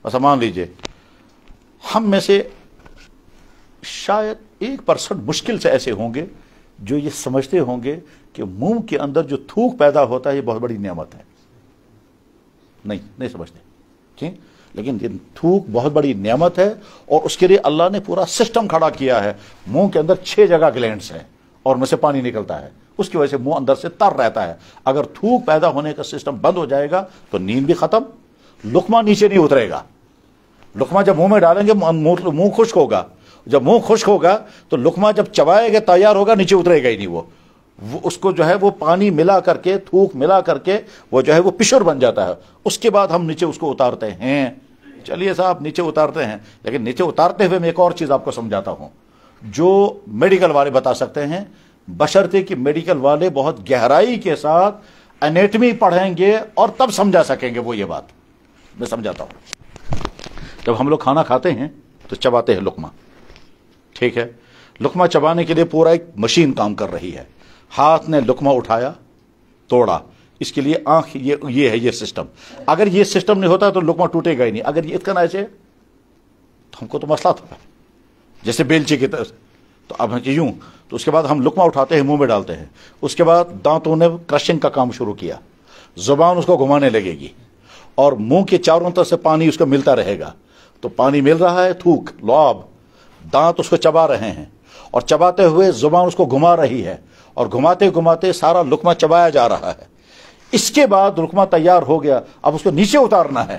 بس مان لیجئے ہم میں سے شاید 1% مشکل سے ایسے ہوں گے جو یہ سمجھتے ہوں گے کہ منہ کے اندر جو تھوک پیدا ہوتا ہے یہ بہت بڑی نعمت ہے. نہیں سمجھتے ٹھیک, لیکن یہ تھوک بہت بڑی نعمت ہے اور اس کے لیے اللہ نے پورا سسٹم کھڑا کیا ہے. منہ کے اندر 6 جگہ گلینڈز ہیں اور میں سے پانی نکلتا ہے, اس کی وجہ سے منہ اندر سے تر رہتا ہے. اگر تھوک پیدا ہونے کا سسٹم بند ہو جائے گا تو نیند بھی ختم, لقمہ نیچے نہیں اترے گا. لقمہ جب منہ میں ڈالیں گے منہ خشک ہوگا, جب منہ خشک ہوگا تو لقمہ جب چبائے گا تیار ہوگا, نیچے اترے گا ہی نہیں. وہ اس کو جو ہے وہ پانی ملا کر کے, تھوک ملا کر کے وہ جو ہے وہ پشر بن جاتا ہے. اس کے بعد ہم نیچے اس کو اتارتے ہیں. چلیے صاحب نیچے اتارتے ہیں, لیکن نیچے اتارتے ہوئے میں ایک اور چیز آپ کو سمجھاتا ہوں جو میڈیکل والے بتا سکتے ہیں, بشرطے کہ میڈیکل والے بہت گہرائی کے ساتھ انیٹمی پڑھیں گے اور تب سمجھا سکیں گے. وہ یہ بات میں سمجھاتا ہوں. جب ہم لوگ کھانا کھاتے ہیں تو چباتے ہیں لقمہ, ٹھیک ہے. لقمہ چبانے کے لیے پورا ایک مشین کام کر رہی ہے. ہاتھ نے لقمہ اٹھایا, توڑا, اس کے لیے آنکھ یہ ہے یہ سسٹم. اگر یہ سسٹم نہیں ہوتا تو لقمہ ٹوٹے گا ہی نہیں. اگر یہ اتنا ایسے تو ہم کو تو مسئلہ تھا جیسے بیلچے کی طرف. تو اب یوں, تو اس کے بعد ہم لقمہ اٹھاتے ہیں, منہ میں ڈالتے ہیں. اس کے بعد دانتوں نے کرشنگ کا کام شروع کیا, زبان اس کو گھمانے لگے گی اور منہ کے چاروں طرف سے پانی اس کو ملتا رہے گا. تو پانی مل رہا ہے, تھوک لعاب, دانت اس کو چبا رہے ہیں اور چباتے ہوئے زبان اس کو گھما رہی ہے اور گھماتے گھماتے سارا لقمہ چبایا جا رہا ہے. اس کے بعد لقمہ تیار ہو گیا, اب اس کو نیچے اتارنا ہے.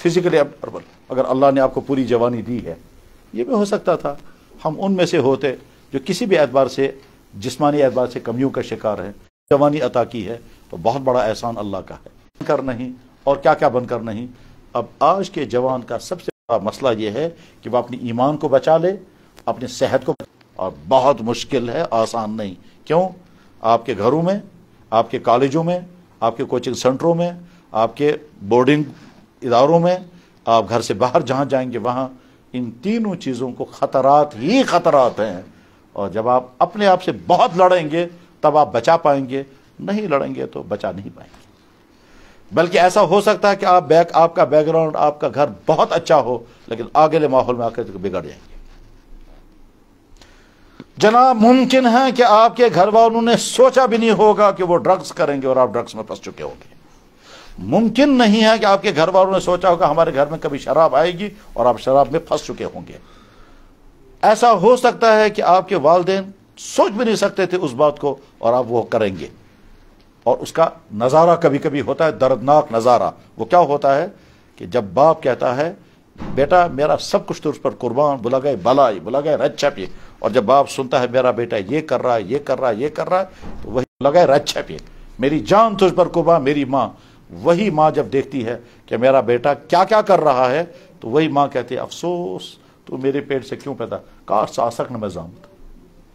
فزیکلی اگر اللہ نے آپ کو پوری جوانی دی ہے، یہ بھی ہو سکتا تھا ہم ان میں سے ہوتے جو کسی بھی اعتبار سے جسمانی اعتبار سے کمیوں کا شکار ہے، جوانی عطا کی ہے تو بہت بڑا احسان اللہ کا ہے، بن کر نہیں اور کیا کیا بن کر نہیں۔ اب آج کے جوان کا سب سے بڑا مسئلہ یہ ہے کہ وہ اپنی ایمان کو بچا لے، اپنی صحت کو اور بہت مشکل ہے، آسان نہیں۔ کیوں؟ آپ کے گھروں میں، آپ کے کالجوں میں، آپ کے کوچنگ سینٹروں میں، آپ کے بورڈنگ اداروں میں، آپ گھر سے باہر جہاں جائیں گے وہاں ان تینوں چیزوں کو خطرات ہی خطرات ہیں، اور جب آپ اپنے آپ سے بہت لڑیں گے تب آپ بچا پائیں گے، نہیں لڑیں گے تو بچا نہیں پائیں گے۔ بلکہ ایسا ہو سکتا ہے کہ آپ کا بیک گراؤنڈ، آپ کا گھر بہت اچھا ہو لیکن آگے ماحول میں آ کر بگڑ جائیں گے۔ جناب ممکن ہے کہ آپ کے گھر والوں نے سوچا بھی نہیں ہوگا کہ وہ ڈرگز کریں گے اور آپ ڈرگز میں پھنس چکے ہوں گے۔ ممکن نہیں ہے کہ آپ کے گھر والوں نے سوچا ہوگا ہمارے گھر میں کبھی شراب آئے گی اور آپ شراب میں پھنس چکے ہوں گے۔ ایسا ہو سکتا ہے کہ آپ کے والدین سوچ بھی نہیں سکتے تھے اس بات کو اور آپ وہ کریں گے، اور اس کا نظارہ کبھی کبھی ہوتا ہے دردناک نظارہ۔ وہ کیا ہوتا ہے کہ جب باپ کہتا ہے بیٹا میرا سب کچھ تو اس پر قربان، بلا گئے بلائی، بلا گئے رچ چھپی، اور جب باپ سنتا ہے میرا بیٹا یہ کر رہا ہے، یہ کر رہا ہے، یہ کر رہا ہے، تو وہی لگائے رچ چھپی، میری جان تجھ پر قربان میری ماں۔ وہی ماں جب دیکھتی ہے کہ میرا بیٹا کیا کیا کر رہا ہے تو وہی ماں کہتی ہے افسوس تو میرے پیٹ سے کیوں پیدا، کاش ساسک نہ میں زامت،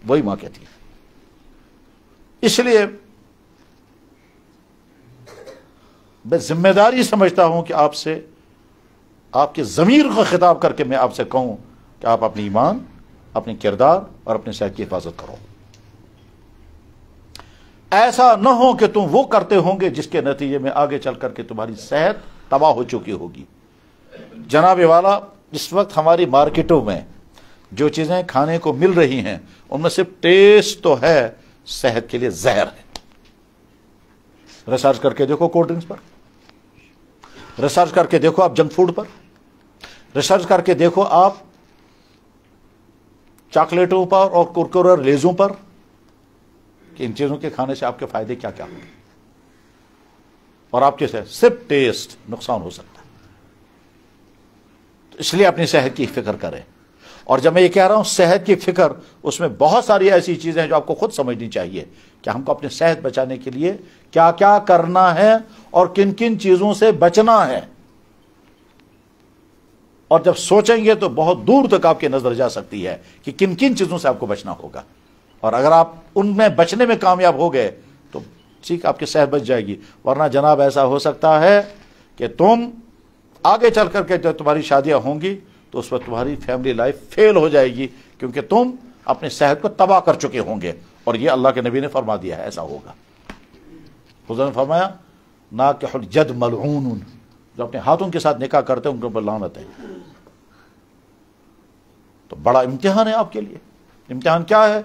وہی ماں کہتی ہے۔ اس لیے میں ذمہ داری سمجھتا ہوں کہ آپ سے، آپ کے ضمیر کو خطاب کر کے میں آپ سے کہوں کہ آپ اپنی ایمان، اپنے کردار اور اپنی صحت کی حفاظت کرو۔ ایسا نہ ہو کہ تم وہ کرتے ہوں گے جس کے نتیجے میں آگے چل کر کے تمہاری صحت تباہ ہو چکی ہوگی۔ جناب والا، اس وقت ہماری مارکیٹوں میں جو چیزیں کھانے کو مل رہی ہیں ان میں صرف ٹیسٹ تو ہے، صحت کے لیے زہر ہے۔ ریسرچ کر کے دیکھو کولڈ ڈرنکس پر، ریسرچ کر کے دیکھو آپ جنک فوڈ پر، ریسرچ کر کے دیکھو آپ چاکلیٹوں پر اور کرکرے لیزوں پر کہ ان چیزوں کے کھانے سے آپ کے فائدے کیا کیا ہوں گے، اور آپ کے صرف ٹیسٹ نقصان ہو سکتا ہے۔ تو اس لیے اپنی صحت کی فکر کریں، اور جب میں یہ کہہ رہا ہوں صحت کی فکر، اس میں بہت ساری ایسی چیزیں ہیں جو آپ کو خود سمجھنی چاہیے کہ ہم کو اپنی صحت بچانے کے لیے کیا کیا کرنا ہے اور کن کن چیزوں سے بچنا ہے۔ اور جب سوچیں گے تو بہت دور تک آپ کی نظر جا سکتی ہے کہ کن کن چیزوں سے آپ کو بچنا ہوگا، اور اگر آپ ان میں بچنے میں کامیاب ہو گئے تو ٹھیک آپ کی صحت بچ جائے گی۔ ورنہ جناب ایسا ہو سکتا ہے کہ تم آگے چل کر کے جب تمہاری شادیاں ہوں گی تو اس وقت تمہاری فیملی لائف فیل ہو جائے گی، کیونکہ تم اپنی صحت کو تباہ کر چکے ہوں گے، اور یہ اللہ کے نبی نے فرما دیا ہے ایسا ہوگا۔ حضور نے فرمایا ناکح الجد ملعون، جو اپنے ہاتھوں کے ساتھ نکاح کرتے ہیں ان کے اوپر لعنت ہے۔ تو بڑا امتحان ہے آپ کے لیے۔ امتحان کیا ہے؟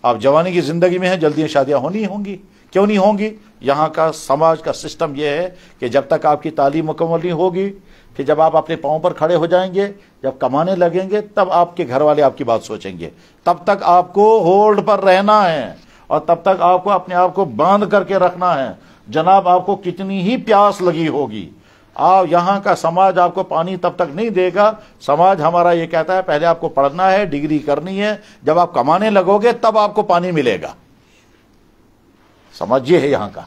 آپ جوانی کی زندگی میں ہیں، جلدی شادیاں ہونی ہوں گی، کیوں نہیں ہوں گی؟ یہاں کا سماج کا سسٹم یہ ہے کہ جب تک آپ کی تعلیم مکمل نہیں ہوگی، پھر جب آپ اپنے پاؤں پر کھڑے ہو جائیں گے، جب کمانے لگیں گے، تب آپ کے گھر والے آپ کی بات سوچیں گے۔ تب تک آپ کو ہولڈ پر رہنا ہے، اور تب تک آپ کو اپنے آپ کو باندھ کر کے رکھنا ہے۔ جناب آپ کو کتنی ہی پیاس لگی ہوگی، آپ یہاں کا سماج آپ کو پانی تب تک نہیں دے گا۔ سماج ہمارا یہ کہتا ہے پہلے آپ کو پڑھنا ہے، ڈگری کرنی ہے، جب آپ کمانے لگو گے تب آپ کو پانی ملے گا۔ سماج یہ ہے یہاں کا،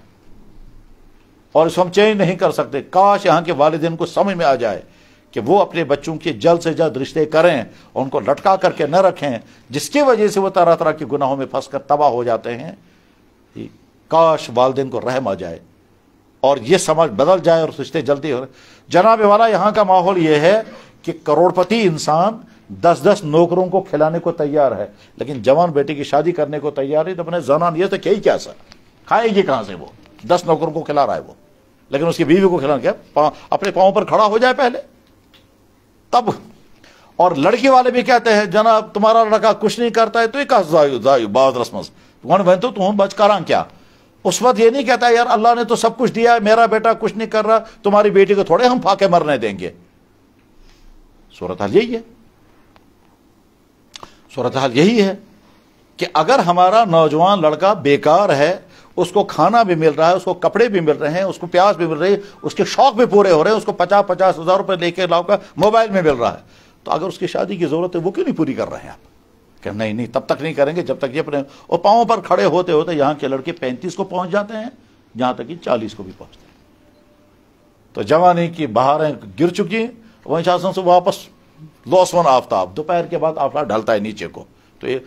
اور اس کو ہم چینج نہیں کر سکتے۔ کاش یہاں کے والدین کو سمجھ میں آ جائے کہ وہ اپنے بچوں کے جلد سے جلد رشتے کریں اور ان کو لٹکا کر کے نہ رکھیں، جس کی وجہ سے وہ طرح طرح کے گناہوں میں پھنس کر تباہ ہو جاتے ہیں۔ کاش والدین کو رحم آ جائے اور یہ سمجھ بدل جائے اور رشتے جلدی ہو۔ جناب والا، یہاں کا ماحول یہ ہے کہ کروڑپتی انسان 10 نوکروں کو کھلانے کو تیار ہے، لیکن جوان بیٹے کی شادی کرنے کو تیار ہے تو اپنے زنان یہ تو کیا سر کھائے گی کہاں سے؟ وہ 10 نوکروں کو کھلا رہا ہے وہ، لیکن اس کی بیوی کو کھلانا کیا؟ اپنے پاؤں پر کھڑا ہو جائے پہلے تب۔ اور لڑکی والے بھی کہتے ہیں جناب تمہارا لڑکا کچھ نہیں کرتا ہے تو یہ کہا بات رسمس تو تم بچ کراں کیا؟ اس وقت یہ نہیں کہتا یار اللہ نے تو سب کچھ دیا ہے، میرا بیٹا کچھ نہیں کر رہا، تمہاری بیٹی کو تھوڑے ہم پھاکے مرنے دیں گے۔ صورتحال یہی ہے، صورتحال یہی ہے کہ اگر ہمارا نوجوان لڑکا بیکار ہے، اس کو کھانا بھی مل رہا ہے، اس کو کپڑے بھی مل رہے ہیں، اس کو پیاس بھی مل رہی ہے، اس کے شوق بھی پورے ہو رہے ہیں، اس کو 50-50 ہزار روپے لے کے لاؤ کا موبائل میں مل رہا ہے، تو اگر اس کی شادی کی ضرورت ہے وہ کیوں نہیں پوری کر رہے ہیں آپ؟ کہ نہیں تب تک نہیں کریں گے جب تک یہ اپنے اور پاؤں پر کھڑے ہوتے ہوتے یہاں کے لڑکے 35 کو پہنچ جاتے ہیں، جہاں تک کہ 40 کو بھی پہنچتے ہیں۔ تو جوانی کی بہاریں گر چکی ہیں، وہیں شاسن سے واپس لوسون آفتاب، دوپہر کے بعد آفتاب ڈھلتا ہے نیچے کو، تو یہ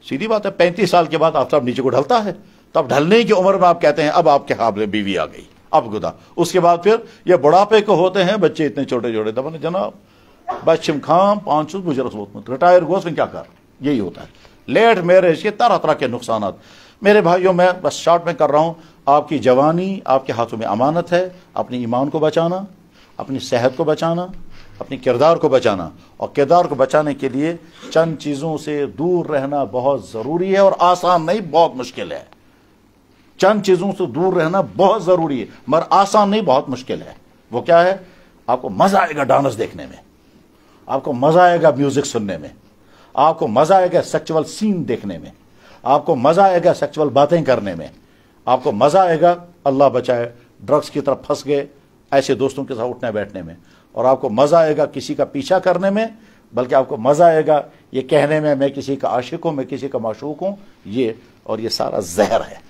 سیدھی بات ہے 35 سال کے بعد آفتاب نیچے کو ڈھلتا ہے، تب ڈھلنے کی عمر میں آپ کہتے ہیں اب آپ کے قابل بیوی آ گئی، اب گدا، اس کے بعد پھر یہ بڑھاپے کو ہوتے ہیں بچے اتنے چھوٹے چھوٹے، دبن جناب بچم خام 500 مجرس ووتمت ریٹائر گوس کیا کر، یہی ہوتا ہے لیٹ میرج کے طرح طرح کے نقصانات۔ میرے بھائیوں میں بس شارٹ میں کر رہا ہوں، آپ کی جوانی آپ کے ہاتھوں میں امانت ہے، اپنی ایمان کو بچانا، اپنی صحت کو بچانا، اپنی کردار کو بچانا، اور کردار کو بچانے کے لیے چند چیزوں سے دور رہنا بہت ضروری ہے، اور آسان نہیں، بہت مشکل ہے۔ چند چیزوں سے دور رہنا بہت ضروری ہے مگر آسان نہیں، بہت مشکل ہے۔ وہ کیا ہے؟ آپ کو مزہ آئے گا ڈانس دیکھنے میں، آپ کو مزہ آئے گا میوزک سننے میں، آپ کو مزہ آئے گا سیکچول سین دیکھنے میں، آپ کو مزہ آئے گا سیکچول باتیں کرنے میں، آپ کو مزہ آئے گا اللہ بچائے ڈرگس کی طرف پھنس گئے ایسے دوستوں کے ساتھ اٹھنے بیٹھنے میں، اور آپ کو مزہ آئے گا کسی کا پیچھا کرنے میں، بلکہ آپ کو مزہ آئے گا یہ کہنے میں کسی کا عاشق ہوں، میں کسی کا معشوق ہوں، یہ اور یہ سارا زہر ہے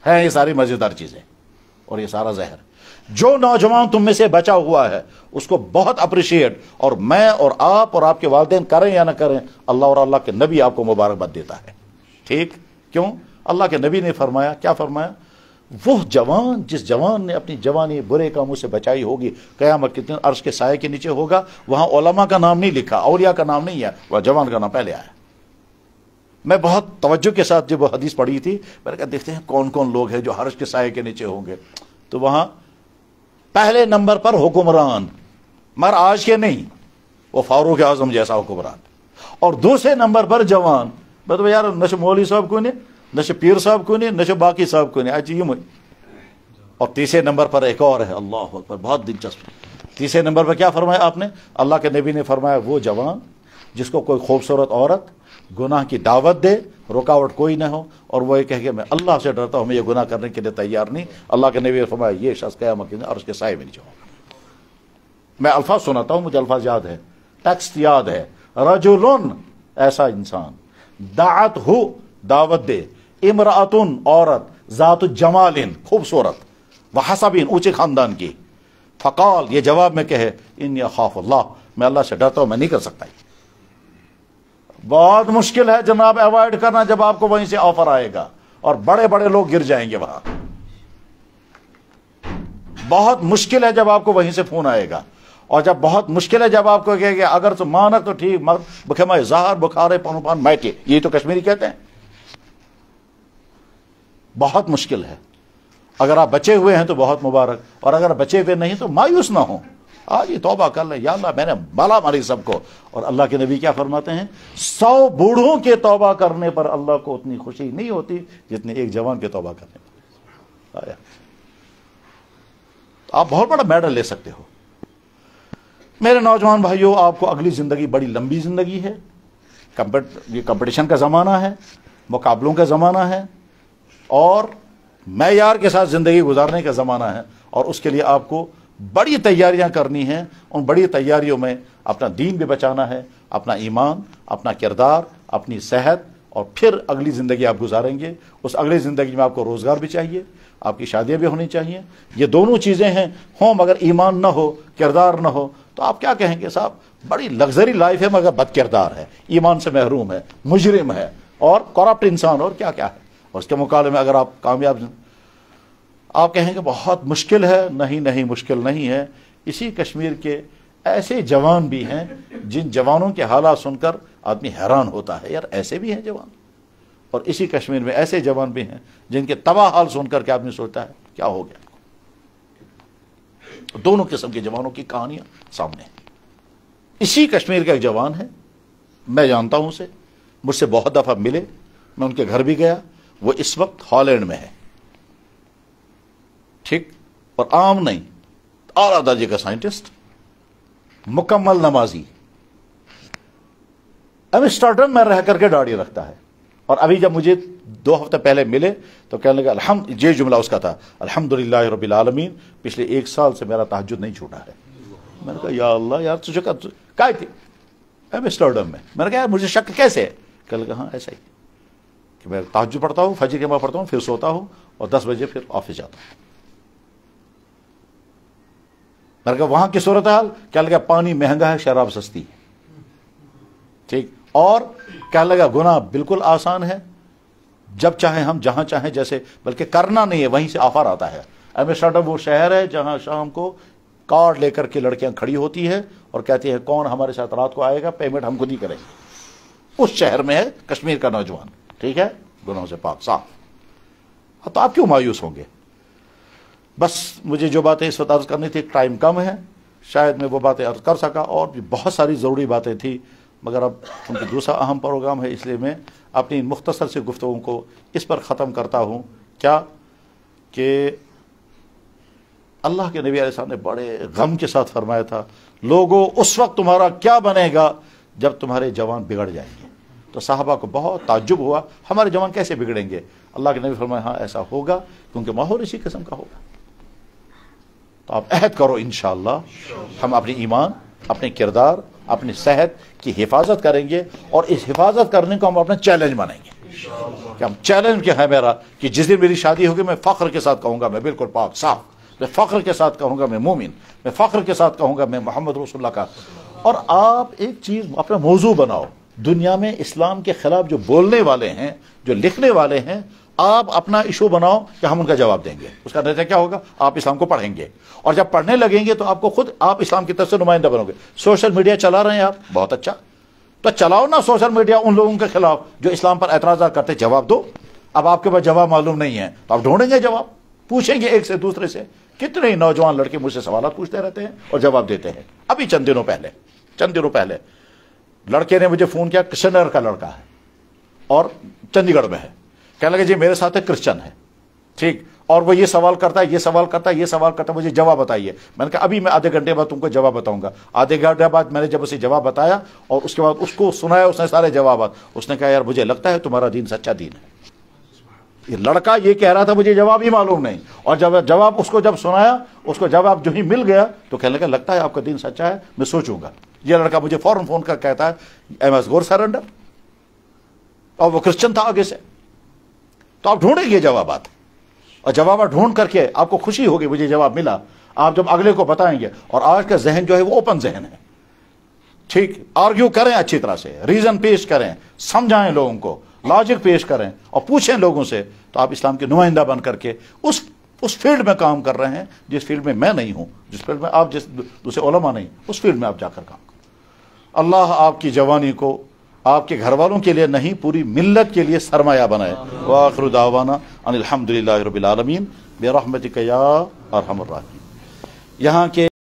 یہ ساری مزیدار چیزیں، اور یہ سارا زہر۔ جو نوجوان تم میں سے بچا ہوا ہے اس کو بہت اپریشیٹ، اور میں اور آپ کے والدین کریں یا نہ کریں، اللہ اور اللہ کے نبی آپ کو مبارکباد دیتا ہے، ٹھیک؟ کیوں؟ اللہ کے نبی نے فرمایا، کیا فرمایا؟ وہ جوان جس جوان نے اپنی جوانی برے کاموں سے بچائی ہوگی، قیامت کے دن عرش کے سائے کے نیچے ہوگا۔ وہاں علماء کا نام نہیں لکھا، اولیاء کا نام نہیں ہے، وہ جوان کا نام پہلے آیا۔ میں بہت توجہ کے ساتھ جب وہ حدیث پڑھی تھی میں نے کہا دیکھتے ہیں کون کون لوگ ہیں جو عرش کے سائے کے نیچے ہوں گے، تو وہاں پہلے نمبر پر حکمران، مگر آج کے نہیں، وہ فاروق اعظم جیسا حکمران، اور دوسرے نمبر پر جوان۔ میں تو یار نہ مولوی صاحب کو نہیں، نہ پیر صاحب کو نہیں، نہ باقی صاحب کو نہیں، آج یہ اور تیسرے نمبر پر ایک اور ہے، اللہ اکبر، بہت دلچسپ۔ تیسرے نمبر پر کیا فرمایا آپ نے؟ اللہ کے نبی نے فرمایا وہ جوان جس کو کوئی خوبصورت عورت گناہ کی دعوت دے، رکاوٹ کوئی نہ ہو، اور وہ یہ کہے کہ میں اللہ سے ڈرتا ہوں، میں یہ گناہ کرنے کے لیے تیار نہیں، اللہ کے نبی نے فرمایا یہ شخص قیامت کے دن عرش کے سائے میں نہیں جاؤں۔ میں الفاظ سناتا ہوں، مجھے الفاظ یاد ہے، ٹیکسٹ یاد ہے، رجلن ایسا انسان، دعت ہو دعوت دے، امرأتن عورت، ذات جمال خوبصورت، وحسبین اونچے خاندان کی، فقال یہ جواب میں کہے انی اخاف اللہ، میں اللہ سے ڈرتا ہوں، میں نہیں کر سکتا۔ بہت مشکل ہے جناب ایوائڈ کرنا جب آپ کو وہیں سے آفر آئے گا، اور بڑے بڑے لوگ گر جائیں گے وہاں۔ بہت مشکل ہے جب آپ کو وہیں سے فون آئے گا، اور جب بہت مشکل ہے جب آپ کو کہے گا اگر تو مانک تو ٹھیک، بخما زہر بخارے پانو پان میٹے، یہی تو کشمیری کہتے ہیں۔ بہت مشکل ہے۔ اگر آپ بچے ہوئے ہیں تو بہت مبارک، اور اگر بچے ہوئے نہیں تو مایوس نہ ہوں، آج یہ توبہ کر لیں، یا اللہ میں نے بالا ماری سب کو۔ اور اللہ کے نبی کیا فرماتے ہیں؟ 100 بوڑھوں کے توبہ کرنے پر اللہ کو اتنی خوشی نہیں ہوتی جتنی ایک جوان کے توبہ کرنے پر۔ آپ بہت بڑا میڈل لے سکتے ہو۔ میرے نوجوان بھائیوں، آپ کو اگلی زندگی بڑی لمبی زندگی ہے، یہ کمپٹیشن کا زمانہ ہے، مقابلوں کا زمانہ ہے، اور معیار کے ساتھ زندگی گزارنے کا زمانہ ہے، اور اس کے لیے آپ کو بڑی تیاریاں کرنی ہیں۔ ان بڑی تیاریوں میں اپنا دین بھی بچانا ہے، اپنا ایمان، اپنا کردار، اپنی صحت، اور پھر اگلی زندگی آپ گزاریں گے۔ اس اگلی زندگی میں آپ کو روزگار بھی چاہیے، آپ کی شادیاں بھی ہونی چاہیے۔ یہ دونوں چیزیں ہیں ہوں مگر ایمان نہ ہو، کردار نہ ہو، تو آپ کیا کہیں گے؟ صاحب بڑی لگژری لائف ہے مگر بد کردار ہے، ایمان سے محروم ہے، مجرم ہے، اور کرپٹ انسان، اور کیا کیا ہے۔ اور اس کے مقابلے میں اگر آپ کامیاب، آپ کہیں گے بہت مشکل ہے۔ نہیں مشکل نہیں ہے۔ اسی کشمیر کے ایسے جوان بھی ہیں جن جوانوں کے حالات سن کر آدمی حیران ہوتا ہے، یار ایسے بھی ہیں جوان، اور اسی کشمیر میں ایسے جوان بھی ہیں جن کے تباہ حال سن کر کے آدمی سوچتا ہے کیا ہو گیا۔ دونوں قسم کے جوانوں کی کہانیاں سامنے ہیں۔ اسی کشمیر کا ایک جوان ہے، میں جانتا ہوں اسے، مجھ سے بہت دفعہ ملے، میں ان کے گھر بھی گیا، وہ اس وقت ہالینڈ میں ہے، ٹھیک، اور عام نہیں، اعلیٰ درجے کا سائنٹسٹ، مکمل نمازی، ایمسٹرڈم میں رہ کر کے داڑھی رکھتا ہے، اور ابھی جب مجھے 2 ہفتے پہلے ملے تو کہنے لگا یہ جملہ اس کا تھا، الحمدللہ رب العالمین، پچھلے 1 سال سے میرا تہجد نہیں چھوٹا ہے۔ میں نے کہا یا اللہ یار تجھے کہاں تھی؟ ایمسٹرڈم میں۔ میں نے کہا یار مجھے شک کیسے ہے؟ کہنے لگا ہاں ایسا ہی کہ میں تہجد پڑھتا ہوں، فجر کی نماز پڑھتا ہوں، پھر سوتا ہوں اور 10 بجے پھر آفس جاتا ہوں۔ میں نے کہا وہاں کی صورتحال؟ کہنے لگا پانی مہنگا ہے، شراب سستی ہے، ٹھیک، اور کہنے لگا گناہ بالکل آسان ہے، جب چاہیں ہم جہاں چاہیں جیسے، بلکہ کرنا نہیں ہے، وہیں سے آفر آتا ہے۔ ایمسٹرڈم وہ شہر ہے جہاں شام کو کارڈ لے کر کے لڑکیاں کھڑی ہوتی ہے اور کہتی ہے کون ہمارے ساتھ رات کو آئے گا، پیمنٹ ہم کو نہیں کریں گے۔ اس شہر میں ہے کشمیر کا نوجوان، ٹھیک ہے، گناہوں سے پاک صاف۔ تو آپ کیوں مایوس ہوں گے؟ بس مجھے جو باتیں اس وقت عرض کرنی تھی، ٹائم کم ہے، شاید میں وہ باتیں عرض کر سکا، اور بھی بہت ساری ضروری باتیں تھیں، مگر اب کیونکہ دوسرا اہم پروگرام ہے، اس لیے میں اپنی مختصر سی گفتگو کو اس پر ختم کرتا ہوں، کیا کہ اللہ کے نبی علیہ السلام نے بڑے غم کے ساتھ فرمایا تھا، لوگوں اس وقت تمہارا کیا بنے گا جب تمہارے جوان بگڑ جائیں گے۔ تو صحابہ کو بہت تعجب ہوا، ہمارے جوان کیسے بگڑیں گے؟ اللہ کے نبی فرمایا ہاں ایسا ہوگا، کیونکہ ماحول اسی قسم کا ہوگا۔ تو آپ عہد کرو انشاءاللہ ہم اپنی ایمان، اپنے کردار، اپنی صحت کی حفاظت کریں گے، اور اس حفاظت کرنے کو ہم اپنا چیلنج بنائیں گے کہ ہم چیلنج کیا ہے میرا، کہ جس دن میری شادی ہوگی میں فخر کے ساتھ کہوں گا میں بالکل پاک صاف، میں فخر کے ساتھ کہوں گا میں مومن، میں فخر کے ساتھ کہوں گا میں محمد رسول اللہ کا۔ اور آپ ایک چیز اپنا موضوع بناؤ، دنیا میں اسلام کے خلاف جو بولنے والے ہیں، جو لکھنے والے ہیں، آپ اپنا ایشو بناؤ کہ ہم ان کا جواب دیں گے۔ اس کا نتیجہ کیا ہوگا؟ آپ اسلام کو پڑھیں گے، اور جب پڑھنے لگیں گے تو آپ کو خود آپ اسلام کی طرف سے نمائندہ بنو گے۔ سوشل میڈیا چلا رہے ہیں آپ، بہت اچھا، تو چلاؤ نا سوشل میڈیا ان لوگوں کے خلاف جو اسلام پر اعتراضات کرتے، جواب دو۔ اب آپ کے پاس جواب معلوم نہیں ہے تو آپ ڈھونڈیں گے جواب، پوچھیں گے ایک سے دوسرے سے۔ کتنے ہی نوجوان لڑکے مجھ سے سوالات پوچھتے رہتے ہیں اور جواب دیتے ہیں۔ ابھی چند دنوں پہلے لڑکے نے مجھے فون کیا، کرشن نگر کا لڑکا ہے اور چندی گڑھ میں ہے، کہنے لگے جی میرے ساتھ ایک کرسچن ہے، ٹھیک، اور وہ یہ سوال کرتا ہے، مجھے جواب بتائیے۔ میں نے کہا ابھی میں آدھے گھنٹے بعد تم کو جواب بتاؤں گا۔ آدھے گھنٹے بعد میں نے جب اسے جواب بتایا اور اس کے بعد اس کو سنایا، اس نے سارے جوابات، اس نے کہا یار مجھے لگتا ہے تمہارا دین سچا دین ہے۔ یہ لڑکا یہ کہہ رہا تھا مجھے جواب ہی معلوم نہیں، اور جب جواب اس کو جب سنایا، اس کو جواب جو ہی مل گیا تو کہنے لگا لگتا ہے آپ کا دین سچا ہے، میں سوچوں گا۔ یہ لڑکا مجھے فوراً فون کر کہتا ہے اے مس گور سرنڈر، اور وہ کرسچن تھا آگے سے۔ تو آپ ڈھونڈیں گے جوابات، اور جوابات ڈھونڈ کر کے آپ کو خوشی ہوگی مجھے جواب ملا، آپ جب اگلے کو بتائیں گے۔ اور آج کا ذہن جو ہے وہ اوپن ذہن ہے، ٹھیک، آرگیو کریں اچھی طرح سے، ریزن پیش کریں، سمجھائیں لوگوں کو، لاجک پیش کریں اور پوچھیں لوگوں سے، تو آپ اسلام کے نمائندہ بن کر کے اس فیلڈ میں کام کر رہے ہیں جس فیلڈ میں میں نہیں ہوں، جس فیلڈ میں آپ جس دوسرے علماء نہیں، اس فیلڈ میں آپ جا کر کام کریں۔ اللہ آپ کی جوانی کو آپ کے گھر والوں کے لیے نہیں، پوری ملت کے لیے سرمایہ بنائے۔ وآخر دعوانا ان الحمدللہ رب العالمین برحمتک یا ارحم الراحمین۔ یہاں کے